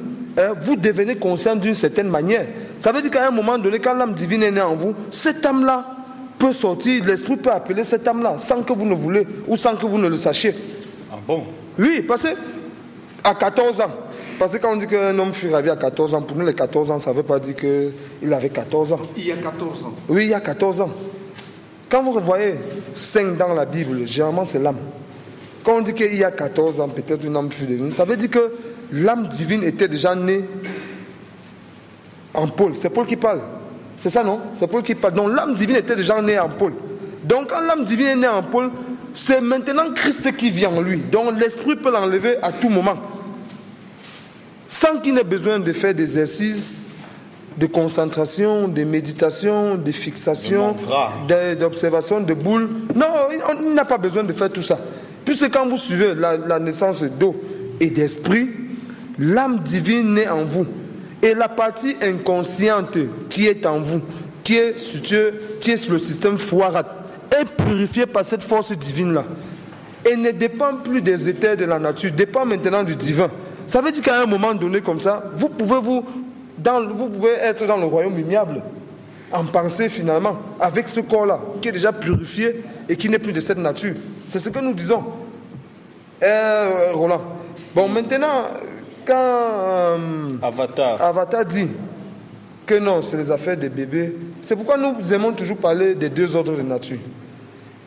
vous devenez conscient d'une certaine manière. Ça veut dire qu'à un moment donné, quand l'âme divine est née en vous, cette âme-là peut sortir, l'esprit peut appeler cette âme-là sans que vous ne voulez ou sans que vous ne le sachiez. Ah bon? Oui, parce qu'à 14 ans, parce que quand on dit qu'un homme fut ravi à 14 ans, pour nous les 14 ans, ça ne veut pas dire qu'il avait 14 ans. Il y a 14 ans. Oui, il y a 14 ans. Quand vous revoyez 5 dans la Bible, généralement c'est l'âme. Quand on dit qu'il y a 14 ans, peut-être une âme fut devenue, ça veut dire que l'âme divine était déjà née en Paul. C'est Paul qui parle. C'est ça, non? C'est Paul qui parle. Donc l'âme divine était déjà née en Paul. Donc quand l'âme divine est née en Paul, c'est maintenant Christ qui vit en lui. Donc l'esprit peut l'enlever à tout moment. Sans qu'il n'ait besoin de faire des exercices de concentration, de méditation, de fixation, d'observation, de boules. Non, il n'a pas besoin de faire tout ça. Puisque quand vous suivez la naissance d'eau et d'esprit, l'âme divine naît en vous. Et la partie inconsciente qui est en vous, qui est sur le système foirat, est purifiée par cette force divine-là. Et ne dépend plus des états de la nature, dépend maintenant du divin. Ça veut dire qu'à un moment donné comme ça, vous pouvez être dans le royaume immuable, en pensée finalement, avec ce corps-là, qui est déjà purifié et qui n'est plus de cette nature. C'est ce que nous disons. Roland. Bon, maintenant, quand Avatar dit que non, c'est les affaires des bébés, c'est pourquoi nous aimons toujours parler des deux ordres de nature.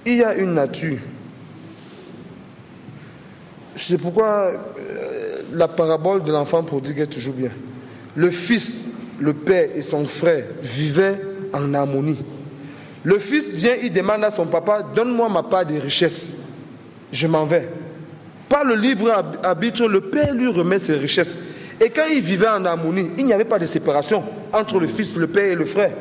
Il y a une nature. C'est pourquoi la parabole de l'enfant prodigue est toujours bien. Le fils, le père et son frère vivaient en harmonie. Le fils vient, il demande à son papa, donne-moi ma part des richesses. Je m'en vais. Par le libre arbitre, le père lui remet ses richesses. Et quand il vivait en harmonie, il n'y avait pas de séparation entre le fils, le père et le frère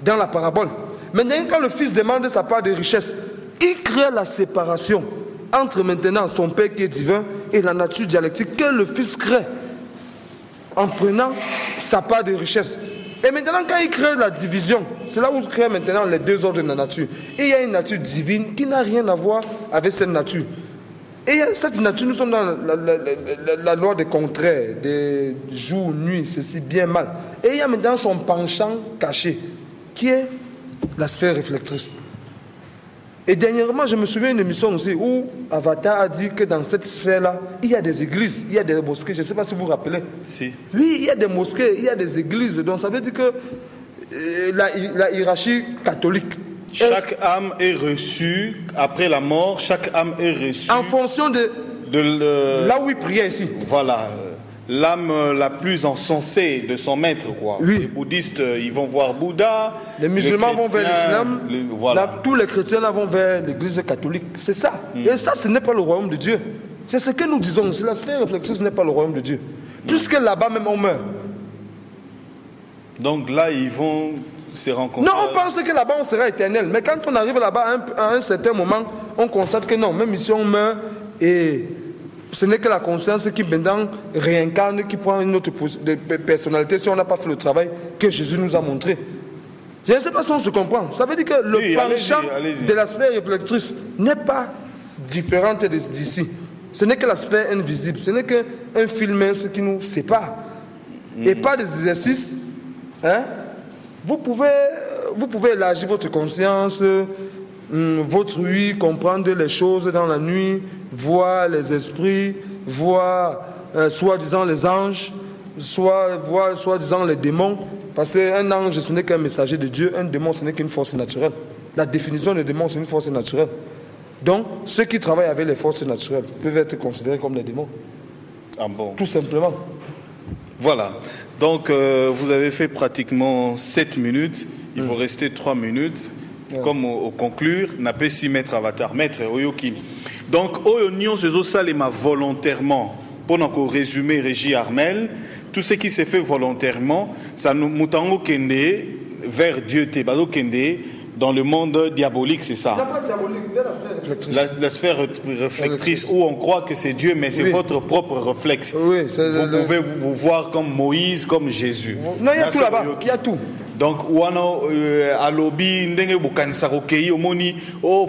dans la parabole. Maintenant, quand le fils demande sa part des richesses, il crée la séparation entre maintenant son père qui est divin et la nature dialectique que le fils crée en prenant sa part de richesse. Et maintenant, quand il crée la division, c'est là où il crée maintenant les deux ordres de la nature. Et il y a une nature divine qui n'a rien à voir avec cette nature. Et cette nature, nous sommes dans la loi des contraires, des jours, nuits, ceci, bien, mal. Et il y a maintenant son penchant caché, qui est la sphère réflectrice. Et dernièrement, je me souviens d'une émission aussi où Avatar a dit que dans cette sphère-là, il y a des églises, il y a des mosquées. Je ne sais pas si vous vous rappelez. Si. Oui, il y a des mosquées, il y a des églises. Donc ça veut dire que la hiérarchie catholique. Chaque âme est reçue, après la mort, chaque âme est reçue. En fonction de là où il priait ici. Voilà. L'âme la plus encensée de son maître, quoi. Oui. Les bouddhistes, ils vont voir Bouddha. Les musulmans vont vers l'islam. Voilà. Tous les chrétiens là vont vers l'église catholique. C'est ça. Et ça, ce n'est pas le royaume de Dieu. C'est ce que nous disons. La sphère réflexive, ce n'est pas le royaume de Dieu. Puisque là-bas même on meurt. Donc là, ils vont se rencontrer. Non, on pense que là-bas on sera éternel. Mais quand on arrive là-bas à un certain moment, on constate que non, même ici on meurt et ce n'est que la conscience qui maintenant réincarne, qui prend une autre personnalité si on n'a pas fait le travail que Jésus nous a montré. Je ne sais pas si on se comprend. Ça veut dire que le penchant de la sphère réflectrice n'est pas différente d'ici. Ce n'est que la sphère invisible. Ce n'est qu'un fil mince qui nous sépare. Et pas des exercices. Hein? Vous pouvez élargir votre conscience, votre oui, comprendre les choses dans la nuit, voir les esprits, voir soi-disant les anges, voir soi-disant les démons. Parce qu'un ange, ce n'est qu'un messager de Dieu, un démon, ce n'est qu'une force naturelle. La définition de démon, c'est une force naturelle. Donc, ceux qui travaillent avec les forces naturelles peuvent être considérés comme des démons. Ah bon. Tout simplement. Voilà. Donc, vous avez fait pratiquement 7 minutes. Il vous rester 3 minutes. Ouais. Comme au conclure, n'a pas si mettre avatar, maître Oyoki. Donc, Oyo Nyon se salema volontairement, pour nous résumer Régie Armel, tout ce qui s'est fait volontairement, ça nous mutango kende vers Dieu te bado kende dans le monde diabolique, c'est ça. Pas diabolique, mais la sphère réflectrice. La sphère réflectrice où on croit que c'est Dieu, mais c'est votre propre réflexe. Oui, vous pouvez vous voir comme Moïse, comme Jésus. Non, il y a tout là-bas, il y a tout. Donc, wano alobi ndenge bukanisa kokei omoni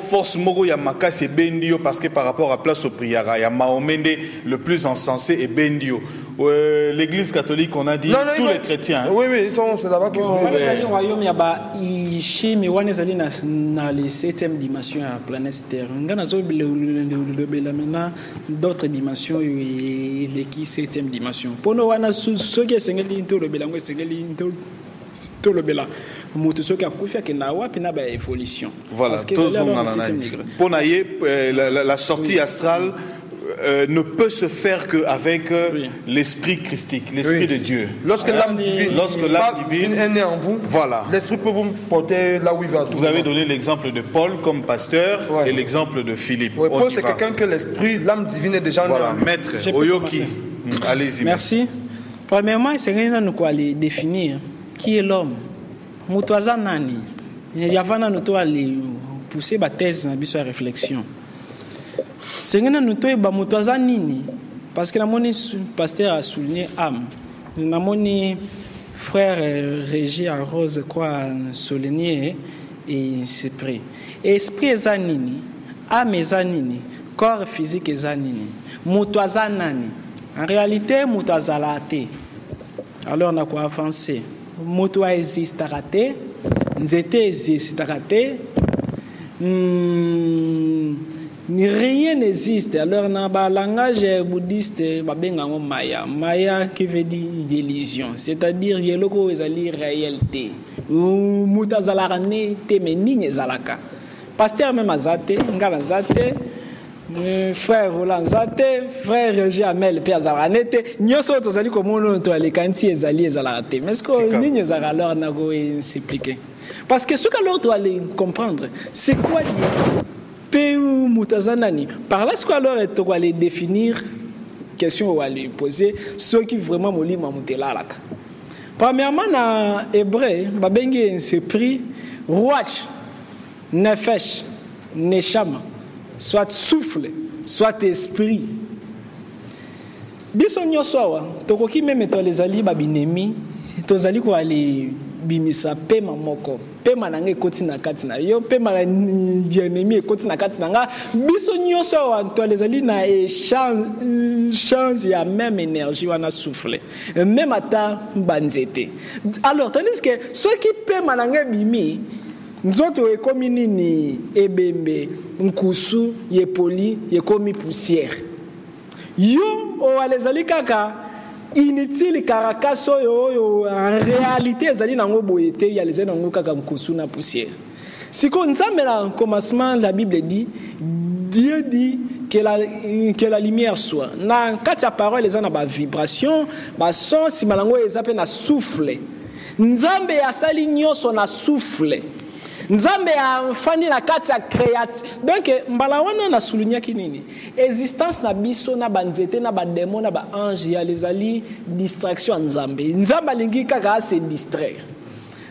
force moko ya makasi bendio parce que par rapport à place au priara ya Maomende le plus encensé est bendio. L'église catholique, on a dit tous les chrétiens. Oui, c'est là-bas qu'ils sont. Le royaume ya ba ishi mais wana zali na la 7e dimension à planète Terre. Ngana zo le maintenant d'autres dimensions et les 7e dimension. Pono wana soki sengeli nto le belango sengeli nto tout le bela mutu soki akufia ke na wapi na ba évolution. Voilà, pour la sortie astrale ne peut se faire qu'avec l'esprit christique, l'esprit de Dieu. Lorsque l'âme divine est née en vous, voilà, l'esprit peut vous porter là où il va. Vous avez donné l'exemple de Paul comme pasteur et l'exemple de Philippe. Paul, c'est quelqu'un que l'esprit, l'âme divine est déjà née. Voilà, maître Oyoki. Allez-y. Merci. Premièrement, c'est rien nous quoi les définir. Qui est l'homme? Mutuaza nani? Yavana nous doit aller pousser ba thèse na biso réflexion. C'est ngena nous doit ba mutuaza nini? Parce que la moni pasteur a souligné âme. La moni frère Régis à Rose quoi souligner et esprit. Esprit ezanini, âme ezanini, corps physique ezanini. Mutuaza nani? En réalité mutuaza la té. Alors on a quoi avancer? Moto existe raté, nzete existe raté, rien n'existe. Alors dans le langage bouddhiste, maya, maya qui veut dire illusion, c'est-à-dire yeloko ezali réalité. Muta zalarane te menine zalaka. Pasteur même azate, ngala zate. Frère Roland Zate, frère Jamel Pierre Zaranete, nyoso tozali komono to alekanti ezali ezalate. Mais ce que nini ezala alors na go s'expliquer. Parce que ce que alors doit aller comprendre, c'est quoi Dieu ou mutazanani. Par là ce que alors est doit aller définir question ou aller poser ceux qui vraiment molima mutela laka. Premièrement na hébreu babengi esprit ruach nefesh neshama. Soit souffle, soit esprit. Biso nyoso tokoki meme to les ali babinemi, tozali ko ali bimisa pema moko. Pema nange koti na kati na yo, pema na ennemi koti na kati na nga. Biso nyoso to les ali na change ya même énergie wana souffle. Même ata banzete. Alors tandis que ceux qui pema nange bimi nzoto ekomi nini ebembe nkusu yepoli yekomi poussière yo o alezali kaka inutile karakaso yo en réalité ezali nango boyete ya lezali nango kaka nkusu na poussière. Siko nzambe na commencement la Bible dit Dieu dit que la lumière soit. Na kati ya parole eza na ba vibration ba son si malango ezape na souffle. Nzambe asali nyoso na souffle. Nzambe a fani na kati ya créat. Donc mbala wana na souligner kinini existence na biso na banzete na ba démon na ba ange ya lezali distraction nzambe. Nzambe lingi kaka se distraire.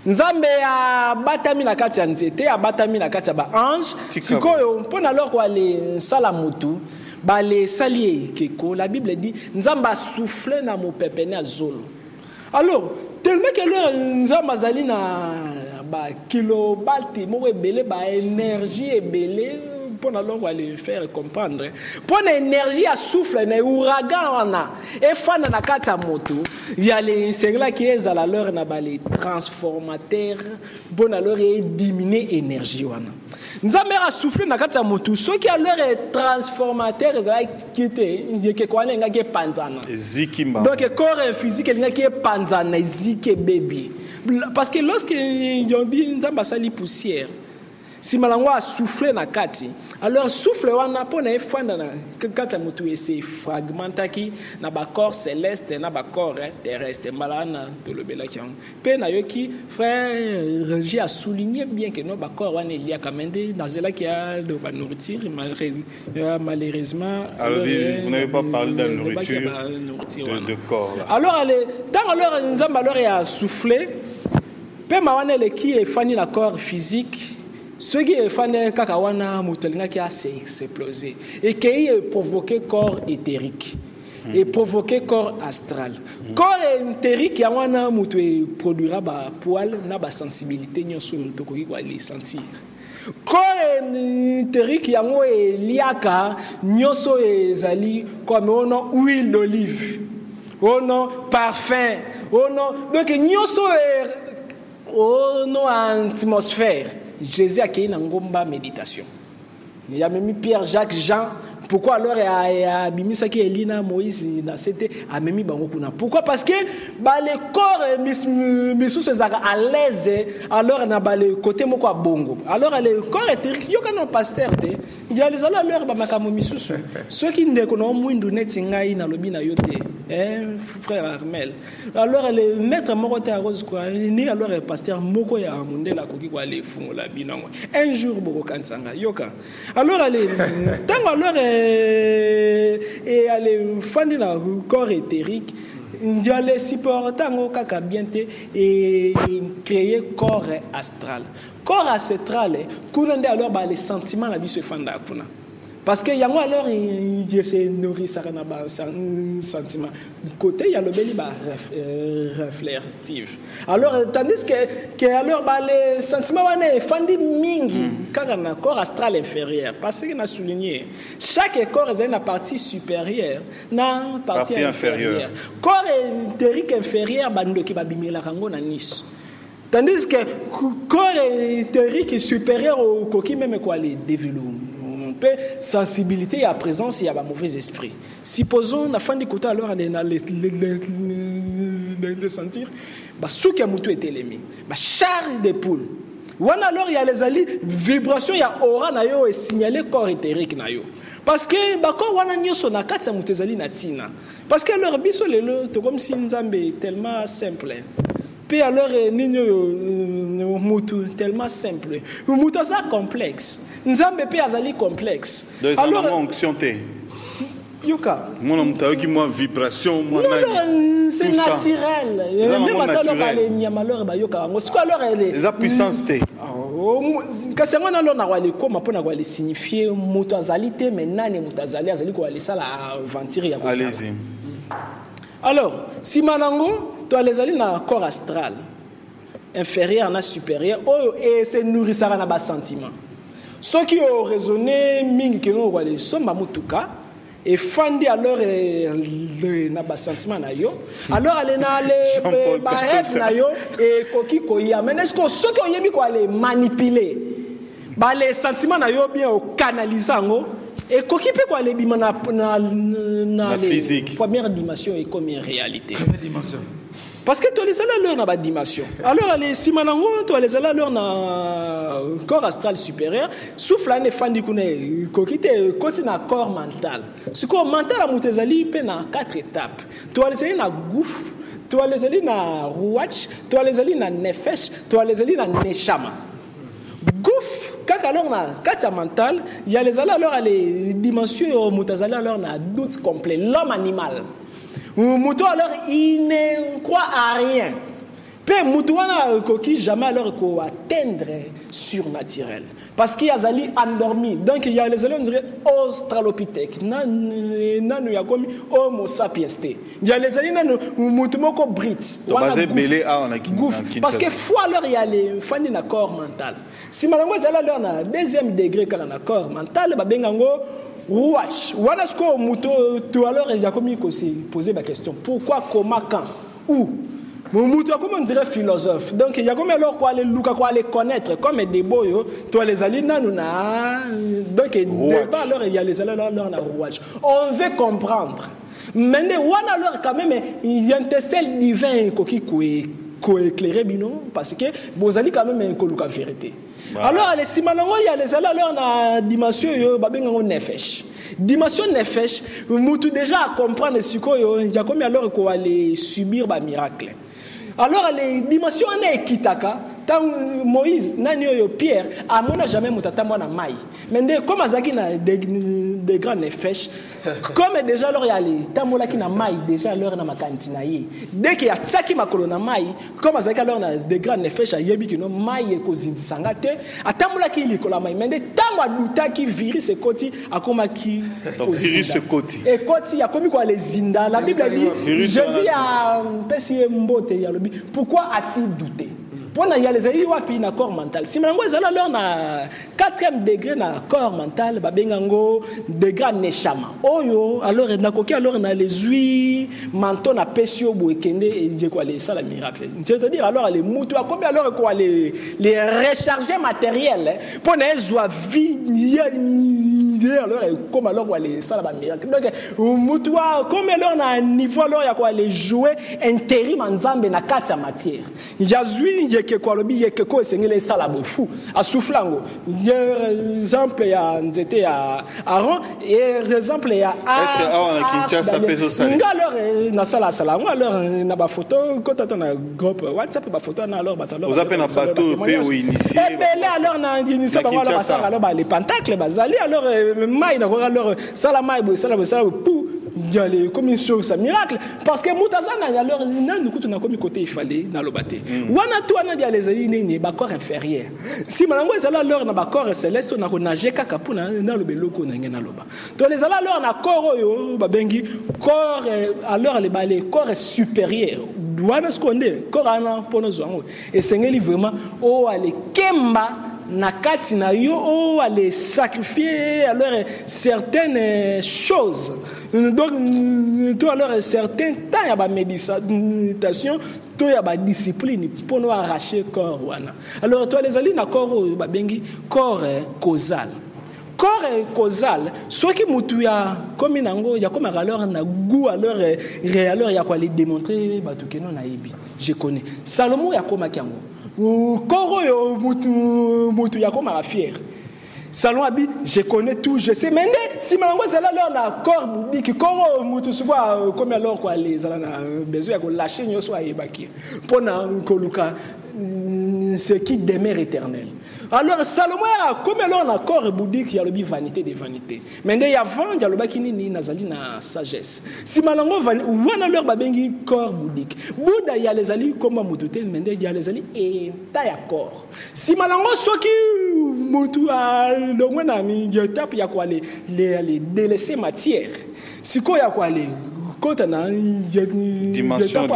Nzambe a batami na kati ya nzete, a batami na kati ya ba ange. Sikoyo mpona loko wale sala mutu ba le salie keko. La Bible dit nzamba souffler na mopepe na zolo. Alors tellement que le nzamba zali na ba kilobalte mo ebele ba énergie ebele pour alors aller faire comprendre pour l'énergie à souffle na ouragan wana e fana na kati ya moto ya les sengla qui est à la leur na ba les transformateurs pour alors diminuer énergie wana nzambe a souffle na kati ya moto ceux qui alors est transformateur ezala kité yeke kwana ngake panzana zikimba donc corps physique ngake panzana zike baby. Parce que lorsque Yombi Nzamba sali poussière, si malango a soufflé na kati alors souffle wana pona efanda na kati ya mutu ese fragmentaki na ba corps céleste na ba corps terrestre malana tolobelaki yango pe na yoki frère Roger a souligné bien que no ba corps wana il y a quand même dans cela qui a de la nourriture malheureusement alors vous n'avez pas parlé de la nourriture de corps là. Alors tant alors nzamba alors a soufflé pe mawana le qui est fani la corps physique ce qui est fani kaka wana mutolinga qui a s'explosé et qui a provoqué corps éthérique et provoqué corps astral. Corps éthérique ya wana mutu produira ba poil na ba sensibilité nyoso mutu ko ki les sentir. Corps éthérique yango eliaka nyoso ezali comme ono huile d'olive. Ono parfum. Ono donc nyoso ono atmosphère. Jésus a créé une ngomba méditation. Il y a même Pierre, Jacques, Jean. Pourquoi alors il y a Bimisa qui Elina, Moïse, c'était à Memi Bangokuna. Pourquoi? Parce que les corps misous à l'aise, alors on a le côté moko bongo. Alors le corps éthérique, il y a un pasteur, il y a les alors leur bamakamo misous. Ceux qui ne connaissent moins de netingai na lobi na yote, frère Armel. Alors le maître morote à rose quoi, ni alors le pasteur moko ya monde la koki quoi les font la binango. Un jour boko kansanga yoka. Alors les tant alors et aller fandi na corps éthérique il allait supporter ngo kaka bienté et créer corps astral kunande alors les sentiments la biso fanda kuna parce que yango alors il se nourrit ça na ba sentiment côté il y a le beli ba réflectif alors tandis que alors les sentiments wana fandi mingi kaka na corps astral inférieur parce que na souligné chaque corps a une partie supérieure na partie inférieure corps éthérique inférieur bandoki babimela kango na nice tandis que corps éthérique supérieur au coquille même quoi les développement sensibilité à présence il y a un mauvais esprit. Supposons la fin du côté alors on a les sentir ce qui a mutu été l'émi char de poule ou alors il y a les alliés vibrations il y a aura na yo et signaler corps éthérique na yo parce que bako wana nyoso na katsa mutezali na tina parce que leur biso lelo to comme si nzambe tellement simple. Puis alors nino mutu tellement simple mutu ça complexe nzambe pe azali complexe alors onction te yoka mon mtayo ki moi vibration moi c'est naturel même attends le nyama alors ba yoka ngo siko alors la puissance te kasi ngona lo na wale koma pona wale signifier mutu azali te maintenant mutu azali ko wale ça la aventure ya ko allez-y. Alors si manango toi les alliés na corps astral inférieur na supérieur et c'est nourrir ça na bas sentiment ceux qui ont raisonné mingi que non wale somba mutuka et fandi alors na bas sentiment na yo alors aller na le ba rêve na yo et koki koya mais est-ce que ceux qui ont yebi ko aller manipuler ba les sentiments na yo bien au canaliser ngo et koki pe quoi les bima na physique première dimension et comme une réalité première dimension parce que toi les allons leur na ba dimension alors les simanango toi les allons leur na corps astral supérieur souffle ane fandi kune koki te koti na corps mental ce corps mental a mutezali pe na 4 étapes toi les allons na gouffre toi les allons na ruach toi les allons na nefesh toi les allons na neshama gouffre kaka alors na kata mental il y a les alors les dimensions mutazali alors na doute complet l'homme animal mutu alors il ne croit à rien pe mutu wana koki jamais alors ko atteindre surnaturel parce qu'il y a zali endormi donc il y a les on dirait australopithèque nanu ya komi homo sapiens il y a les ali nanu mutu moko brit basé belé a on a parce que fois alors il y a les fani na corps mental si malango zala alors na deuxième degré kana na corps mental ba bengango Ruach, voilà ce qu'on muto tout alors il y a comme il s'est posé la question pourquoi comment quand où muto comme on dirait philosophe donc il y a comme alors quoi les luka quoi les connaître comme des boyo toi les alina nous na donc débat alors il y a les alors na Ruach on veut comprendre mais voilà alors quand même il y a un testel divin qui éclairé bino parce que bozali quand même un koluka vérité Alors les simanango il y a les alors na dimension yo babengango nefesh. Dimension nefesh, mutu déjà à comprendre sikoyo ya comme alors ko aller subir ba miracle. Alors les dimensions na ekitaka tant Moïse nani yo Pierre amona jamais mutata mwana mai. Mais comme azaki na des grands nefesh comme déjà alors il y a les tamola qui na mai déjà alors na makantina ye. Dès qu'il y a tsaki makolo na mai comme azaki alors na des grands nefesh yebi ki no mai e ko zindisanga te atamola ki likola mai. Mais tango aduta ki virus ekoti akoma ki virus ekoti. Ekoti yakomi kwa les zinda. La Bible dit Jésus a pesi mbote ya lobi. Pourquoi a-t-il douté? Il y a les aïeux qui ont un corps mental. Si maintenant ils ont un 4e degré na corps mental, babengango degré neshama. Oyo alors na koki alors na les huit manteaux na pesio boekende et quoi les ça la miracle. C'est-à-dire alors les moutons combien alors quoi les recharger matériels pour ne soit vie alors comme alors quoi les ça la miracle. Donc moutons comme alors na niveau alors il y a quoi les jouer intérim en nzambe na kati ya matière. Il y a zui que quoi le billet que quoi c'est les salabos fou à soufflango exemple il y a nzete ya Aaron et exemple il y a est-ce que Aaron Kinshasa peso sala alors na sala alors na ba photo quand on a groupe WhatsApp ba photo na alors batalon vous appelez na bateau pe ou initié alors na initié ba wala basala alors ba les pentacles bazali alors mai na alors sala mai bo sala pou il y a les commissions ça miracle parce que mutazana alors nous kutu na komi côté il fallait na lobate wana to na dia les ali ni ba corps inférieur si malango ezala alors na ba corps céleste na ko nager kaka puna na lobeloko na ngena loba to les ala alors na corps oyo ba bengi corps alors les balais corps supérieur wana skonde corps ana pono zwango et sengeli vraiment o ale kemba na kati na yo o aller sacrifier alors certaines choses donc toi alors certains temps ya ba méditation to ya ba discipline pour nous arracher corps wana alors toi les ali na corps ba bengi corps causal ce qui mutu ya comme nango ya comme alors na goût alors ya quoi les démontrer batukeno na ibi je connais Salomon ya koma kiango Koro yo mutu ya koma fier. Salon abi je connais tout je sais mais si malango zala leur na corps bouddhique koro mutu soit comme alors quoi les zala na besoin ya ko lâcher nyoso ayebaki pona koluka ce qui demeure éternel. Alors Salomon a comme alors na corps bouddhique ya lobi vanité des vanités. Mais ndé avant ya lobaki nini nazali na sagesse. Si malango wana leur babengi corps bouddhique. Bouddha ya les ali comme mututel mais ndé ya les ali et ta ya corps. Si malango soki mutu a donc na mi ya tape ya quoi les délaisser matière. Si ko ya quoi les quand on a dimension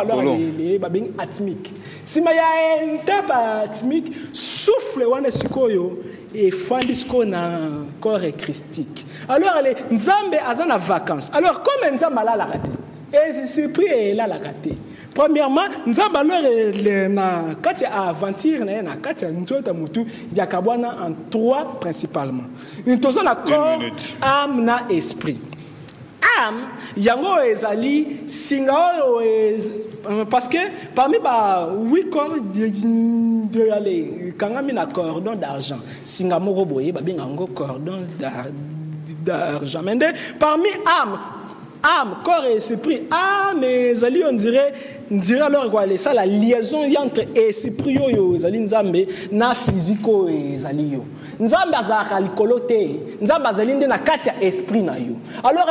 les babeng atmique. Si ma ya un tape atmique souffle wana sikoyo et fandisco na corps christique. Alors les nzambe azana vacances. Alors comme nzambe la raté. Et c'est pris là la raté. Premièrement, nzambe alors na kati aventure na kati ntota mutu ya kabwana en 3 principalement. Ntoza na corps, âme na esprit. Âme yango ezali singa parce que parmi ba 8 corps de aller kangami na cordon d'argent singa moko boye ba bengango cordon d'argent mais parmi âme corps et esprit âme ezali on dirait alors quoi ça la liaison entre esprit yo ezali nzambe na physico ezali yo nzambe azaka likolo te nzambe azali nde na kati ya esprit na yo alors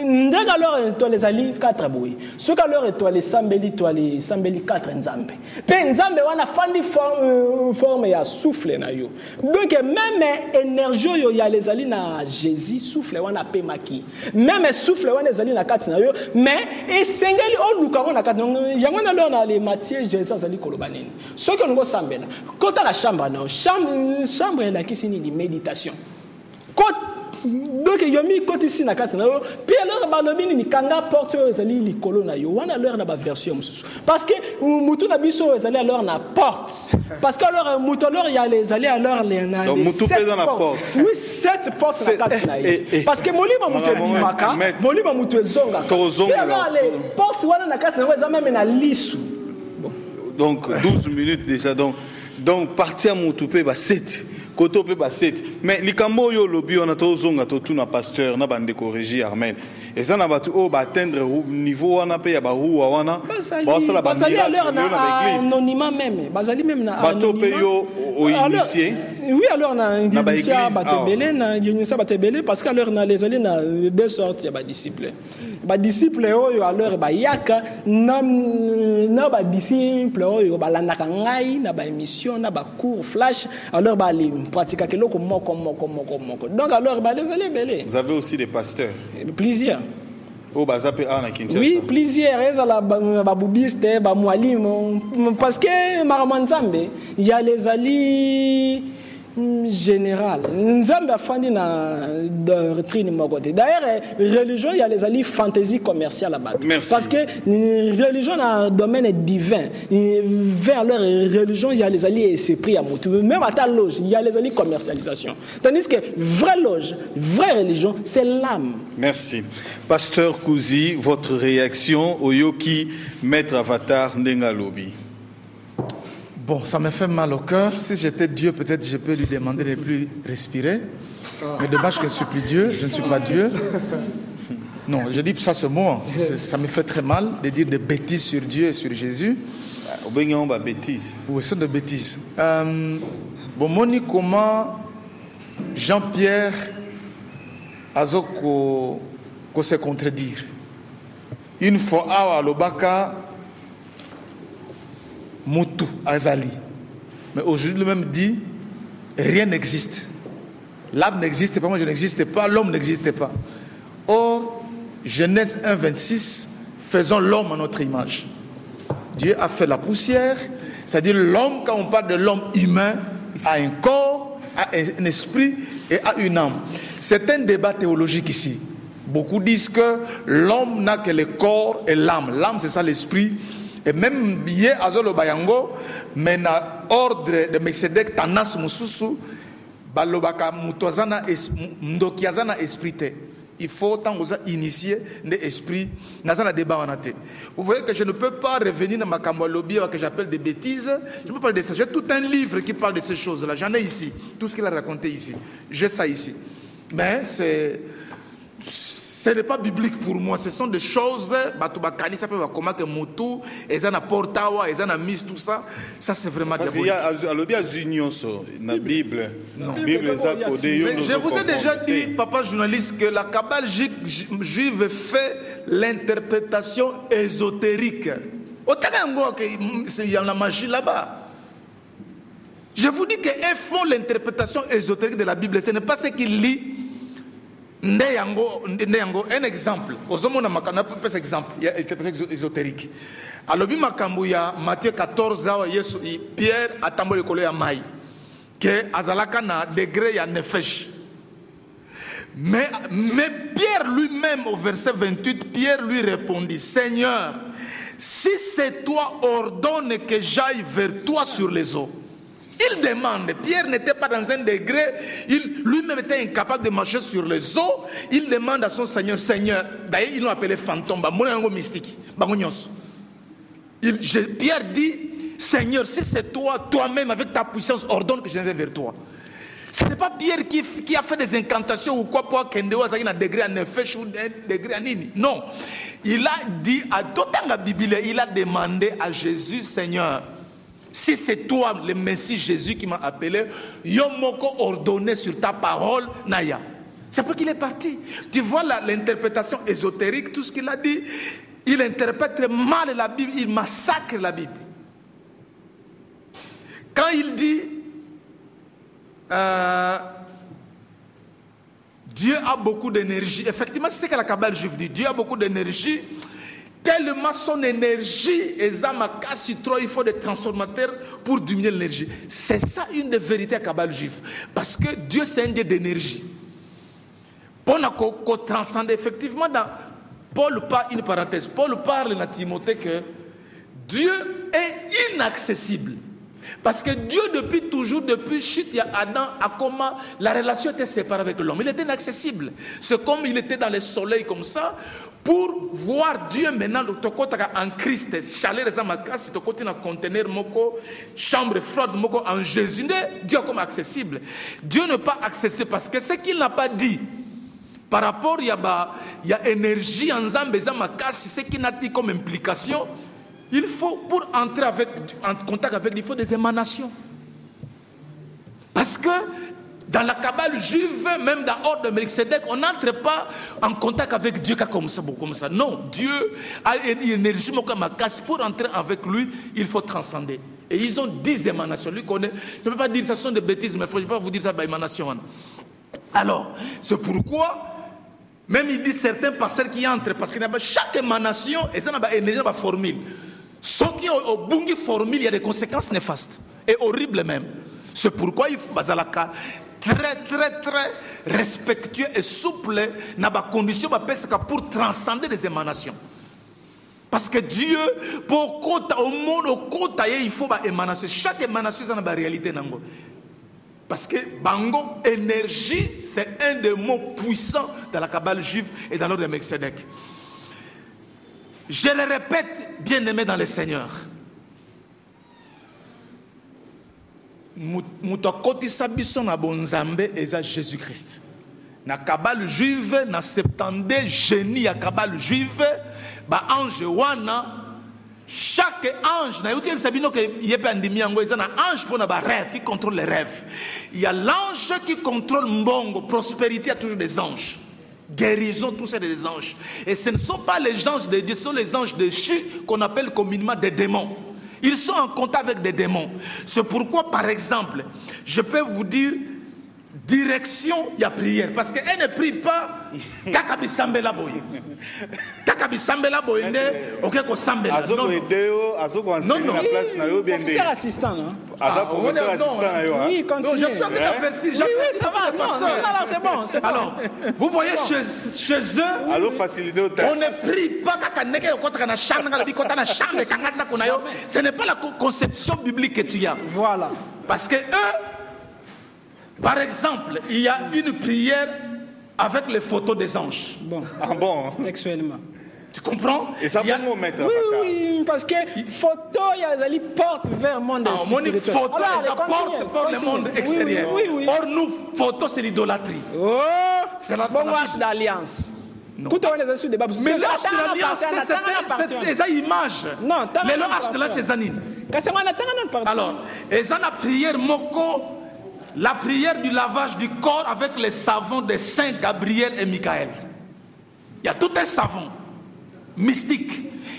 ndenge alors to les ali 4 boy ce que alors to les sambeli 4 nzambe pe nzambe wana fandi forme ya souffle na yo donc même énergie yo ya les ali na Jésus souffle wana pe maki même souffle wana ezali na kati na yo mais esengeli oluka na kati yango na lona les matières Jésus azali kolobaneni ce que ngo sambela kota la chambre na chambre na kisini ni méditation donc yomi côté ici na kati na yo puis alors balobini ni kanga porte ezali likolo na yo wana alors na ba version mususu parce que mutu na biso ezali alors na porte parce que alors mutu alors il y a les allés alors les na donc mutu pe dans la porte oui 7 portes na kati na yo parce que molima mutu bimaka molima mutu ezonga puis alors les portes wana na kati na yo ezama même na lisu donc 12 minutes déjà donc partir à Moutoupe bah 7 koto pe ba 7 mais likambo yo lobi on a tozonga to tuna pasteur na bande corriger Armel et ça na batu o ba atteindre niveau wana pe ya ba ruwa wana basali à l'heure na anonymat même basali même na bato pe yo o initié oui alors na initié batebele na initié batebele parce qu'à l'heure na les alliés na deux sortes ya ba disciples oyo alors ba yaka na ba disciples oyo ba landaka ngai na ba émission na ba cours flash alors ba li pratika keloko moko donc alors ba les alliés belé. Vous avez aussi des pasteurs? Plusieurs. Oh, bah, ça peut être en Kinshasa. Oui, plusieurs. Il y a les bouddhistes, les moualim. Parce que Maramanzambe, il y a les alliés généraux. Nzambe a fandi na doctrine mokote. D'ailleurs, religion, il y a les alliés fantaisie commerciale là-bas. Parce que religion a un domaine divin. Vers leur religion, il y a les alliés esprit à motu. Même à ta loge, il y a les alliés commercialisation. Tandis que vraie loge, vraie religion, c'est l'âme. Merci. Pasteur Kouzi, votre réaction au Yoki, Maître Avatar Ndengalobi. Bon, ça me fait mal au cœur. Si j'étais Dieu, peut-être je peux lui demander de ne plus respirer. Mais dommage que je ne suis plus Dieu, je ne suis pas Dieu. Non, je dis ça ce mot. Ça me fait très mal de dire des bêtises sur Dieu et sur Jésus. Bêtises. Oui, c'est des bêtises. Bon, moni comment Jean-Pierre a se contredire. Une fois à l'Obaka, Moutou, Azali. Mais aujourd'hui, lui-même dit, rien n'existe. L'âme n'existe pas, moi je n'existe pas, l'homme n'existe pas. Or, Genèse 1, 26, faisons l'homme à notre image. Dieu a fait la poussière, c'est-à-dire l'homme, quand on parle de l'homme humain, a un corps, a un esprit et a une âme. C'est un débat théologique ici. Beaucoup disent que l'homme n'a que le corps et l'âme. L'âme, c'est ça l'esprit. Et même hier Azolo Bayango, mais na ordre de Melchizedek Tanas Mususu, balobaka mutozana ndokiazana esprit. Il faut tant vous initier l'esprit, nazana débat en athée. Vous voyez que je ne peux pas revenir dans ma camolobi que j'appelle des bêtises. Je peux parler de ça. J'ai tout un livre qui parle de ces choses-là. J'en ai ici, tout ce qu'il a raconté ici. J'ai ça ici. Mais ce n'est pas biblique pour moi, ce sont des choses, ça peut comment que Moutou, ils ont Portawa, ils ont mis tout ça, ça c'est vraiment diabolique. Parce qu'il y a union sur la Bible. Non. Bible, je vous ai déjà dit, papa journaliste, que la Kabbale juive fait l'interprétation ésotérique. Autant qu'il y a la magie là-bas. Je vous dis qu'ils font l'interprétation ésotérique de la Bible, ce n'est pas ce qu'ils lisent. Un exemple, exemple, il y a interprétation ésotérique. Alors, il y a Matthieu 14, Pierre a tambo le collègue à Maï, que Azalaka na degré ya nefesh. Mais Pierre lui-même, au verset 28, Pierre lui répondit, Seigneur, si c'est toi, ordonne que j'aille vers toi sur les eaux. Il demande, Pierre n'était pas dans un degré, lui-même était incapable de marcher sur les eaux, il demande à son Seigneur, Seigneur, d'ailleurs ils l'ont appelé fantôme, mystique, Pierre dit, Seigneur, si c'est toi, toi-même avec ta puissance, ordonne que je vienne vers toi. Ce n'est pas Pierre qui a fait des incantations ou quoi pour qu'il y ait un degré à nefesh ou un degré à nini. Non, il a dit, à d'autant la Bible, il a demandé à Jésus, Seigneur, si c'est toi, le Messie Jésus qui m'a appelé, Yomoko ordonné sur ta parole, Naya. C'est pour qu'il est parti. Tu vois l'interprétation ésotérique, tout ce qu'il a dit, il interprète mal la Bible, il massacre la Bible. Quand il dit, Dieu a beaucoup d'énergie, effectivement, c'est ce que la Kabbale juive dit, Dieu a beaucoup d'énergie, tellement son énergie, il faut des transformateurs pour diminuer l'énergie. C'est ça une des vérités à Kabbale juif. Parce que Dieu, c'est un Dieu d'énergie. Pour qu'on transcende, effectivement, Paul parle, une parenthèse, Paul parle à Timothée que Dieu est inaccessible. Parce que Dieu, depuis toujours, depuis chute, il y a Adam, à comment la relation était séparée avec l'homme. Il était inaccessible. C'est comme il était dans le soleil comme ça. Pour voir Dieu maintenant, en Christ, chaleur et zamakasi, tu na conteneur moko, chambre froide moko en Jésus, Dieu est comme accessible. Dieu n'est pas accessible parce que ce qu'il n'a pas dit, par rapport, il y a énergie en Zambé, zamakasi, ce qu'il n'a dit comme implication, il faut, pour entrer en contact avec lui, il faut des émanations. Parce que dans la Kabbale juive, même dans l'ordre de Melchizedek, on n'entre pas en contact avec Dieu comme ça. Non, Dieu a une énergie, pour entrer avec lui, il faut transcender. Et ils ont 10 émanations. Lui connaît. Je ne peux pas dire que ce sont des bêtises, mais je ne peux pas vous dire ça par émanation. Alors, c'est pourquoi, même il dit certains pasteurs qui entrent, parce que chaque émanation, et ça a une énergie, une formule. Ce qui est au bungi formule, il y a des conséquences néfastes et horribles même. C'est pourquoi il faut très respectueux et souple dans les conditions pour transcender les émanations. Parce que Dieu, pour au monde, il faut des émanations. Chaque émanation, c'est une réalité. Parce que Bango, énergie, c'est un des mots puissants dans la Kabbale juive et dans l'ordre de Melchizedek. Je le répète, bien-aimé dans le Seigneur. Mutokoti sabiso na bonzambe eza Jésus-Christ. Na Kabbale juive, na 70 génie ya Kabbale juive, ba ange wana, chaque ange, na youtube sabino que yepe andimi yango eza na ange pour na ba rêve qui contrôle les rêves. Il y a l'ange qui contrôle mbongo, prospérité, il y a toujours des anges. Guérison, tout ça des anges. Et ce ne sont pas les anges de Dieu, ce sont les anges déchus qu'on appelle communément des démons. Ils sont en contact avec des démons. C'est pourquoi, par exemple, je peux vous dire, direction, il y a prière. Parce qu'elle ne prie pas, kakabisambela boy. Kakabisambela boy, ok, ko sambela. Non, non. C'est l'assistant, non? Oui, continue. Je suis averti. Oui, ça va. Non, c'est bon. Alors, vous voyez chez eux, on ne prie pas. Ce n'est pas la conception biblique que tu as. Voilà. Parce que eux, par exemple, il y a une prière avec les photos des anges. Bon. Ah bon? Sexuellement. Tu comprends? Et ça va nous mettre. Oui, parce que photo, il y a des portes vers le monde spirituel. Photo, ça porte pour le monde extérieur. Oui. Or, nous, photo, c'est l'idolâtrie. Oh! C'est la marche d'alliance. Mais l'arche de l'alliance, c'est ces images. Non, mais l'arche de l'alliance, c'est Zanine. Alors, et ça, la prière Moko, la prière du lavage du corps avec les savons de Saint Gabriel et Michael. Il y a tout un savon mystique.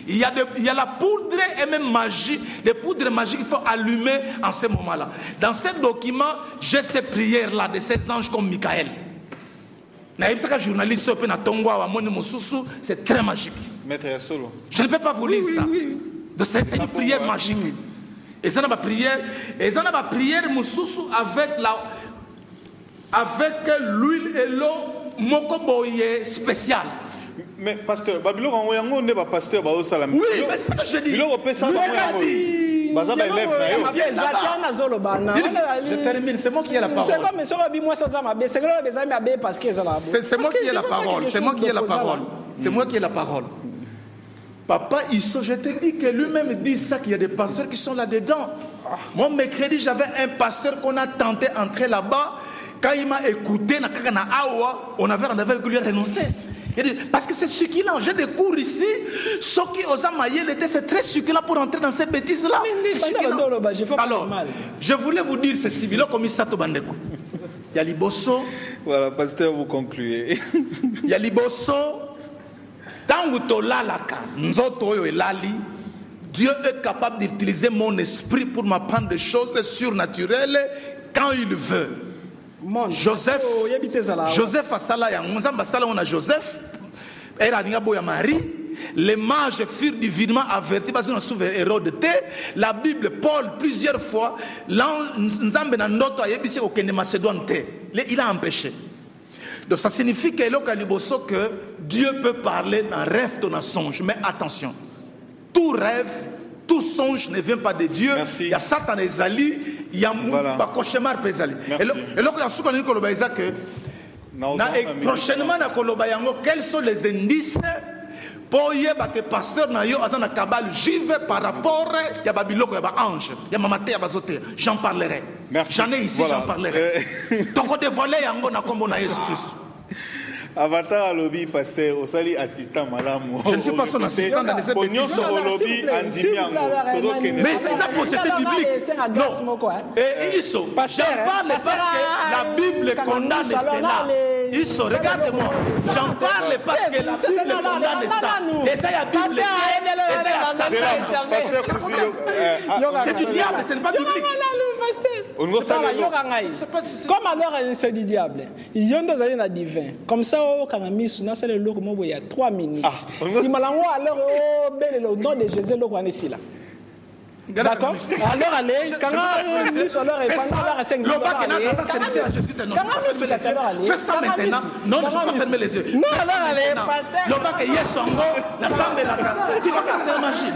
Il y a la poudre et même magie, les poudres magiques qu'il faut allumer en ce moment-là. Dans ce document, j'ai ces prières-là de ces anges comme Michael. C'est très magique. Je ne peux pas vous lire ça. C'est une prière magique. Et ça n'a pas prière. Et ça n'a pas prière avec l'huile et l'eau mokoboye spéciale. Mais pasteur, Babylone on n'est pas pasteur oui, mais c'est ce que je dis. Je termine, c'est moi qui ai la parole. C'est moi qui ai la parole. C'est moi qui ai la parole. C'est moi qui ai la parole. Papa, je te dis que lui-même dit ça, qu'il y a des pasteurs qui sont là-dedans. Moi, mercredi, j'avais un pasteur qu'on a tenté d'entrer là-bas. Quand il m'a écouté, on avait rendez-vous avec lui, renoncer. Parce que c'est succulent. J'ai des cours ici. Ce qui aux Amaïel était, c'est très succulent pour entrer dans ces bêtises-là. Alors, je voulais vous dire ceci. Il y a Liboso. Voilà, pasteur, vous concluez. Il y a Liboso. Dieu est capable d'utiliser mon esprit pour m'apprendre des choses surnaturelles quand il veut. Joseph Asala, on a Joseph, Marie, les mages furent divinement avertis parce qu'on a souffert Hérode. La Bible, Paul, plusieurs fois, il a empêché. Donc ça signifie que Dieu peut parler d'un rêve, d'un songe. Mais attention, tout rêve tout songe ne vient pas de Dieu. Il y a Satan et Zali, il y a un cauchemar et Zali. Et là, il y a ce qu'on dit que prochainement, quels sont les indices pour y avoir que pasteur Nayo Azana Kabal juive par rapport à Babylone, à ange, il y a Mamate, j'en parlerai. J'en ai ici, j'en parlerai. Donc, dévoilé Yango Nakombo na Jésus Christ. Avatar à lobby, pasteur, au sali assistant malamou. Je ne suis pas son assistant dans les épisodes. Mais c'est ça, c'était biblique. Non. Et ils sont. J'en parle parce que la Bible condamne cela. Ils sont, regarde-moi. J'en parle parce que la Bible condamne ça. Et ça, il y a Bible. C'est du diable, ce n'est pas biblique. Comme alors c'est du diable. Il y a des années divin. Comme ça, quand on a mis sur le logo, il y a 3 minutes. Si malango alors au nom de Jésus, le roi est là. D'accord. Alors allez, quand on a mis sur leur fais ça maintenant. Non, je ne vais pas fermer les yeux. Non, alors allez, pasteur.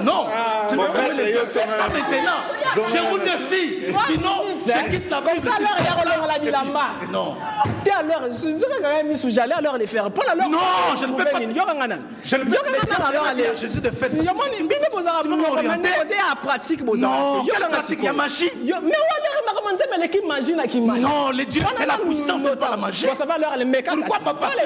Non, je vais fermer les yeux. Fais ça maintenant. Je vous défie. Sinon, je quitte la Bible. Non. J'allais alors les faire. Non, je ne peux pas. Je ne peux pas. Jésus de faire ça. Non, quelle pratique? Il y a magie. Non, les dieux, c'est la puissance, c'est pas la magie. Pourquoi papa parce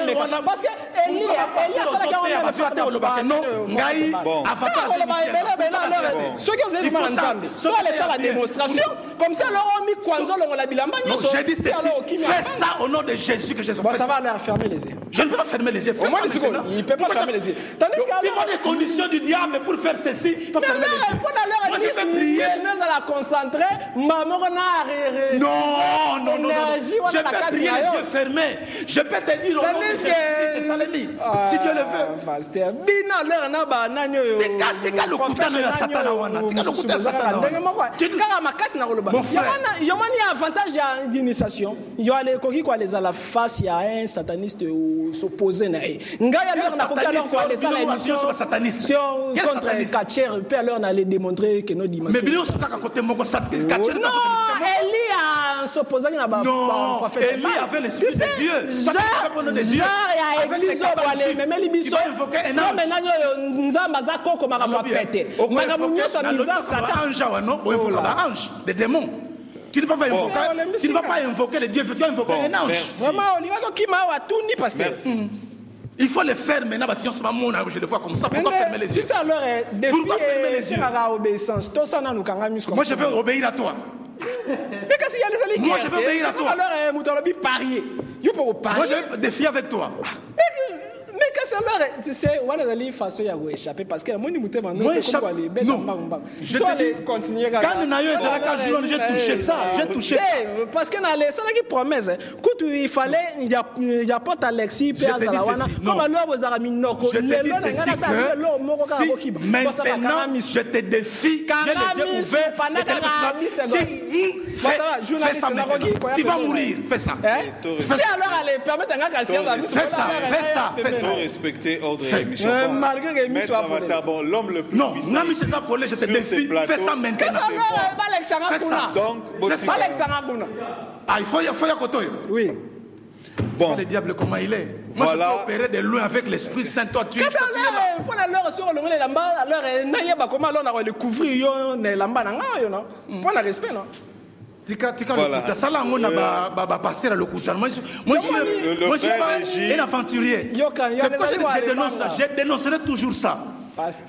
que comme ça, j'ai dit ceci. Fais ça au nom de Jésus que Jésus. Ça va leur fermer les yeux. Je ne peux pas fermer les yeux. Il ne peut pas fermer les yeux. Il faut des conditions du diable pour faire ceci. Il faut fermer les yeux. Moi, je peux prier. À la concentrer, maman non. Je peux prier les yeux fermés. Je peux te dire au nom de Jésus, c'est ça l'ennemi. Si Dieu le veut. Mon frère, il y a un avantage d'initiation. Il y a les coquilles qui les à la face, il y a un sataniste s'opposé. Il y a un sataniste contre Katcher, puis alors on allait démontrer que nos dimensions. Mais bien sûr, non, Élie a s'opposé à la prophète. Élie avait l'esprit de Dieu. Genre, il y a église où aller, mais les bisous. Non, mais nous avons un coco marabou pété. Nous avons un bizarre Satan. Ange, des démons. Tu ne vas pas invoquer les dieux, tu vas invoquer un ange. Vraiment, on va qui m'a tout ni pasteur. Il faut les faire maintenant, je le vois comme ça. Pourquoi fermer les yeux? Pourquoi fermer les yeux? Moi, je vais obéir à toi. Moi, je vais obéir à toi. Moi, je vais défier avec toi. Mais que ça leur tu sais, on a des façons à échapper parce que moi, non, je te continuer. Quand j'ai touché ça, parce que dans les qui promesses, quand il fallait, il y a pas Alexis, Père Salawana, comme alors vous avez mis Noko, je te dis ceci que maintenant, je te défie, j'ai les yeux ouverts, fais ça maintenant, tu vas mourir, fais ça. Fais ça. Respecter ordre et émission. Malgré l'émission bon, l'homme le plus non, non, mais c'est ça pour les je te défie. Fais ça maintenant. Fais ça. Donc, il faut y côté. Oui. Bon. Le diable, comment il est? Moi, je peux opérer de loin avec l'Esprit Saint. Toi, tu es alors, on le couvrir, pour le respect, non? Moi, je suis pas un aventurier. C'est pourquoi je dénonce ça. Je dénoncerai toujours ça.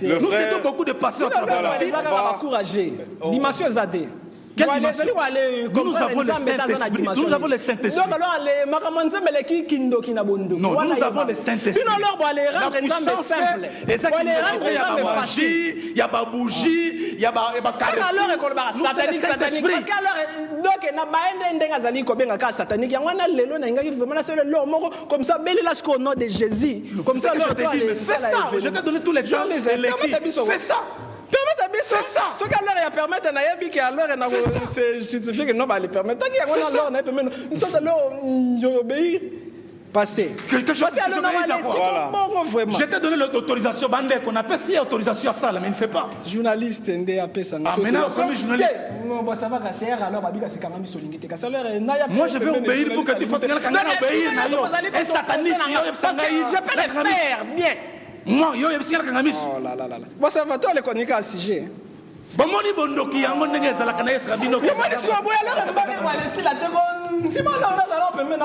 Nous aidons beaucoup de pasteurs à travers la vie. Dimension zadé. Nous avons le Saint-Esprit. Nous avons le Saint-Esprit. Non, nous avons le Saint-Esprit. La puissance, les actes il y a la magie, il y a la bougie, il y a la carrefour. Nous avons le Saint-Esprit. Comme ça, au nom de Jésus. Comme ça, je te dis, mais fais ça. Je t'ai donné tous les temps. Fais ça. Permettez ça. Ce qu'elle a permis à Nayabi qui alors c'est justifié que non va les permettre. Tant qu'il y a alors on a permis nous sommes alors obéir. Passé. Que je Passé à voilà. vraiment. Je t'ai donné l'autorisation, qu'on appelle si autorisation à ça, mais il ne fait pas. Journaliste, ndé appelle ça. Ah, maintenant, comme journaliste. Moi, ça va casser, alors, babi, c'est quand même solingité. Moi, je vais obéir pour que tu fasses obéir. Un sataniste, je peux le faire, bien. Moi, yo, je suis un kangamis. Oh là là là. Moi, ça va, toi, le chroniqueur à sujet. Bon, moi, je suis un kangamis.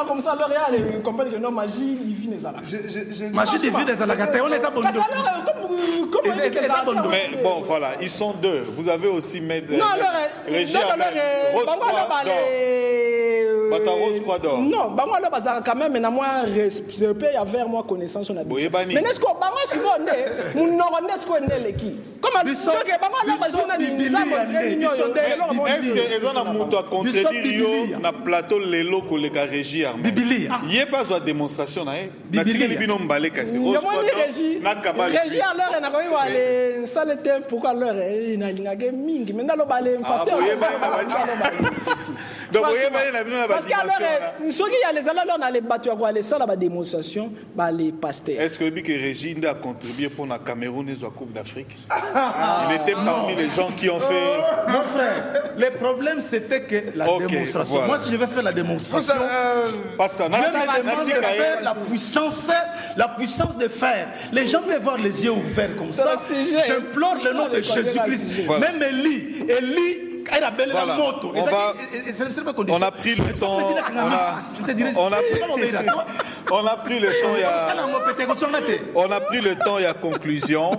Comme ça, alors, il comprend que non, magie divine est là. Magie divine est là. On les a bondoki. Mais bon, voilà, ils sont deux. Vous avez aussi non, Rose Croix d'Or. Non, bah moi là, quand même, mais moi, respect envers moi, connaissance on a. Mais n'est-ce qu'on bah moi, si on est, mon nom n'est-ce qu'on est les qui? Comment ils sont que bah moi là, bah on a des est-ce que ils ont un mot à contredire na plateau lelo collègue régie armée. Il y a pas de démonstration na Bibilia bino mbalé kasi. Rose Croix d'Or na kabali. Régie à l'heure na ko aller salle temps pourquoi l'heure na lingage mingi mais na lo balé pasteur. Donc vous voyez na parce qu'alors, ceux qui y a les alors on a les battus à les salles à démonstration, bah les pasteurs. Est-ce que Régine a contribué pour la Cameroun et la Coupe d'Afrique? Il était parmi les gens qui ont fait. Mon frère, le problème c'était que la démonstration. Voilà. Moi, si je vais faire la démonstration, pasteur, je me demande de faire la puissance de faire. Les gens peuvent voir les yeux ouverts comme ça. J'implore le nom de Jésus-Christ. Voilà. Même Élie. Voilà. On a pris le temps. On a pris le temps. On a pris le temps et à conclusion.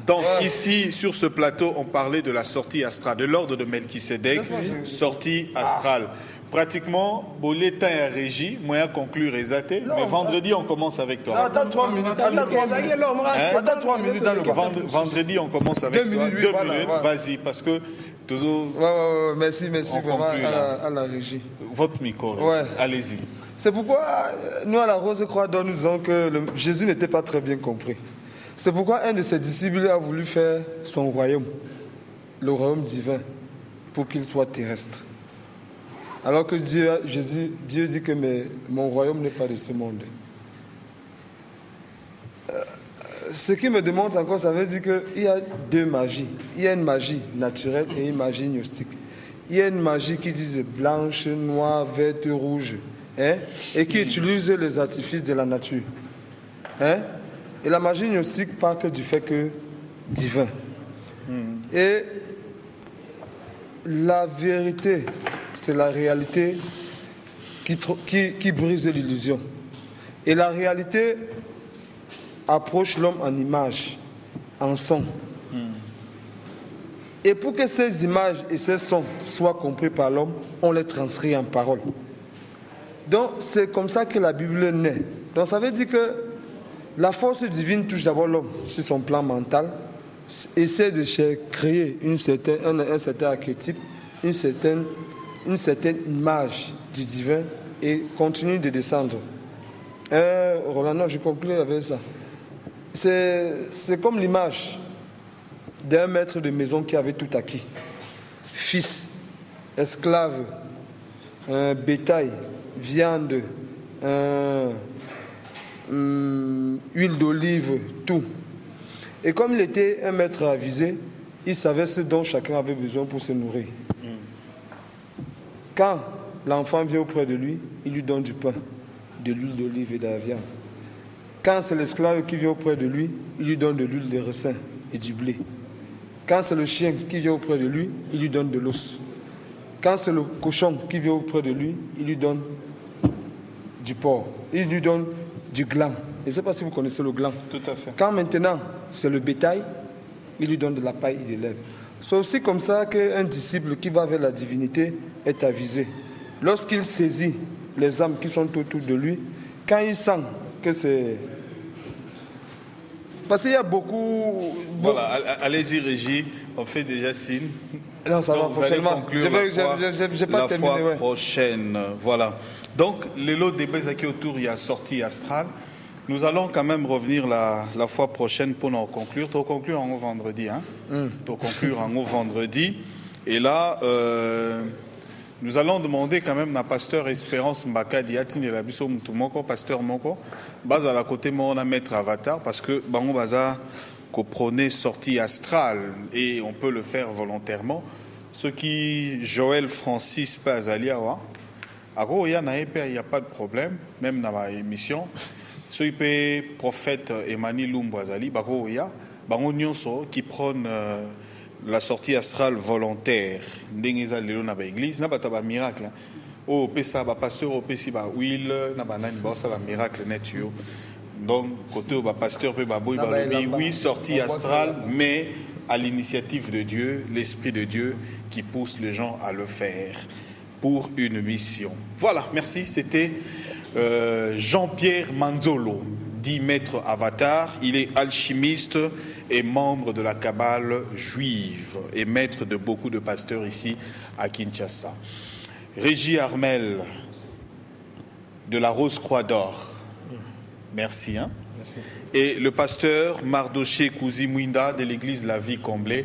Donc ici, sur ce plateau, on parlait de la sortie astrale, de l'ordre de Melchisédek, sortie astrale. Pratiquement, Boletin et Régie, moyen conclure Esaté, mais vendredi, on commence avec toi. Attends 3 minutes. Attends 3 minutes dans le vendredi, on commence avec toi. 2 minutes, vas-y, parce que toujours. Merci vraiment à la régie. Votre micro, allez-y. C'est pourquoi nous, à la Rose Croix d'Or, nous disons que Jésus n'était pas très bien compris. C'est pourquoi un de ses disciples a voulu faire son royaume, le royaume divin, pour qu'il soit terrestre. Alors que Dieu dit que mon royaume n'est pas de ce monde. Ce qui me demande encore, ça veut dire qu'il y a deux magies. Il y a une magie naturelle et une magie gnostique. Il y a une magie qui dit blanche, noire, verte, rouge, et qui utilise les artifices de la nature. Et la magie gnostique parle que du fait que divin. Et la vérité, c'est la réalité qui brise l'illusion. Et la réalité approche l'homme en image, en son. Et pour que ces images et ces sons soient compris par l'homme, on les transcrit en paroles. Donc c'est comme ça que la Bible naît. Donc ça veut dire que la force divine touche d'abord l'homme sur son plan mental, essaie de créer un certain archétype, une certaine image du divin et continue de descendre. Roland, je conclue avec ça. C'est comme l'image d'un maître de maison qui avait tout acquis. Fils, esclave, bétail, viande, huile d'olive, tout. Et comme il était un maître avisé, il savait ce dont chacun avait besoin pour se nourrir. Quand l'enfant vient auprès de lui, il lui donne du pain, de l'huile d'olive et de la viande. Quand c'est l'esclave qui vient auprès de lui, il lui donne de l'huile de raisin et du blé. Quand c'est le chien qui vient auprès de lui, il lui donne de l'os. Quand c'est le cochon qui vient auprès de lui, il lui donne du porc. Il lui donne du gland. Je ne sais pas si vous connaissez le gland. Tout à fait. Quand maintenant c'est le bétail, il lui donne de la paille et des lèvres. C'est aussi comme ça qu'un disciple qui va vers la divinité est avisé. Lorsqu'il saisit les âmes qui sont autour de lui, quand il sent que c'est... Parce qu'il y a beaucoup... Voilà, allez-y Régie, on fait déjà signe. Non, ça va prochainement. Je pas terminé. La fois prochaine, voilà. Donc, les lots débats qui autour, il y a sortie astrale. Nous allons quand même revenir la fois prochaine pour nous conclure. Tu vas conclure en vendredi, hein? Tu vas conclure en vendredi. Et là, Nous allons demander quand même à pasteur Espérance Mbaka Diatine la biso mutumoko pasteur moko base à la côté mon mettre avatar parce que bango baza qu'on prenait sortie astrale et on peut le faire volontairement. Ce qui Joël Francis Pazaliawa il n'y a pas de problème même dans ma émission. Ce qui prophète Emmanuel Lumbazali bako ya bango nyonso qui prennent la sortie astrale volontaire ndengeza lelo na ba église na bata ba miracle o pesa ba pasteur o pesi ba will na ba nani ba sala miracle netio donc côté ba pasteur pe ba boy ba lobi oui sortie astrale mais à l'initiative de Dieu, l'esprit de Dieu qui pousse les gens à le faire pour une mission. Voilà, merci, c'était Jean-Pierre Manzolo, dit maître avatar, il est alchimiste et membre de la Kabbale juive et maître de beaucoup de pasteurs ici à Kinshasa. Régie Armel de la Rose-Croix d'Or. Merci. Hein? Merci. Et le pasteur Mardoché Kouzimouinda de l'église La Vie Comblée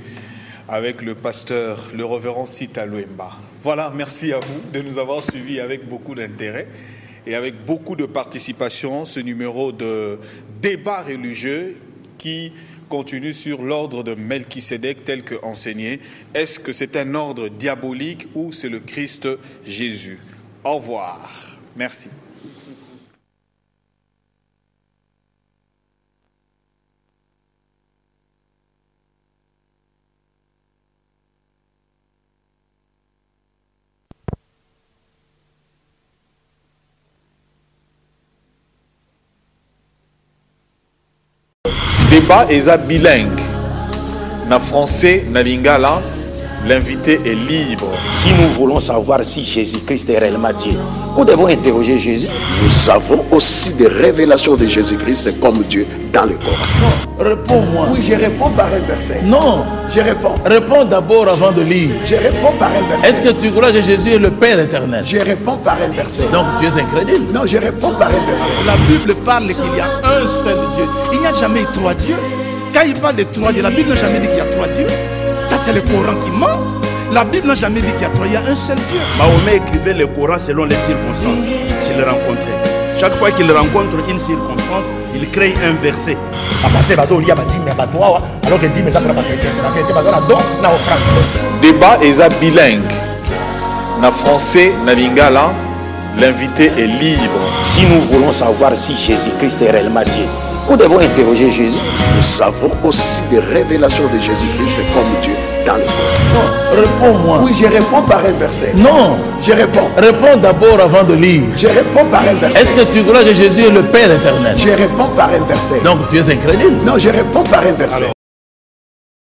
avec le pasteur, le révérend Sita Luemba. Voilà, merci à vous de nous avoir suivis avec beaucoup d'intérêt et avec beaucoup de participation. Ce numéro de débat religieux qui continue sur l'ordre de Melchisédek tel que enseigné. Est-ce que c'est un ordre diabolique ou c'est le Christ Jésus? Au revoir. Merci. Débat est bilingue. Na français, na lingala, l'invité est libre. Si nous voulons savoir si Jésus-Christ est réellement Dieu, nous devons interroger Jésus. Nous avons aussi des révélations de Jésus-Christ comme Dieu dans le Coran. Non, réponds-moi. Oui, je réponds par un verset. Non, Je réponds. réponds d'abord avant de lire. Je réponds par un verset. Est-ce que tu crois que Jésus est le Père éternel? Je réponds par un verset. Donc tu es incrédule. Non, je réponds par un verset. La Bible parle qu'il y a un seul Dieu. Il n'y a jamais eu trois dieux. Quand il parle de trois dieux, la Bible n'a jamais dit qu'il y a trois dieux. Ça, c'est le Coran qui ment. La Bible n'a jamais dit qu'il y a trois, il y a un seul Dieu. Mahomet écrivait le Coran selon les circonstances qu'il rencontrait. Chaque fois qu'il rencontre une circonstance, il crée un verset. Débat est bilingue. Na français, na lingala, l'invité est libre. Si nous voulons savoir si Jésus-Christ est réellement Dieu, nous devons interroger Jésus. Nous avons aussi des révélations de Jésus-Christ comme Dieu dans le Coran. Non, réponds-moi. Oui, je réponds par un verset. Non, Je réponds. réponds d'abord avant de lire. Je réponds par un verset. Est-ce que tu crois que Jésus est le Père éternel? Je réponds par un verset. Donc tu es incrédule. Non, je réponds par un verset.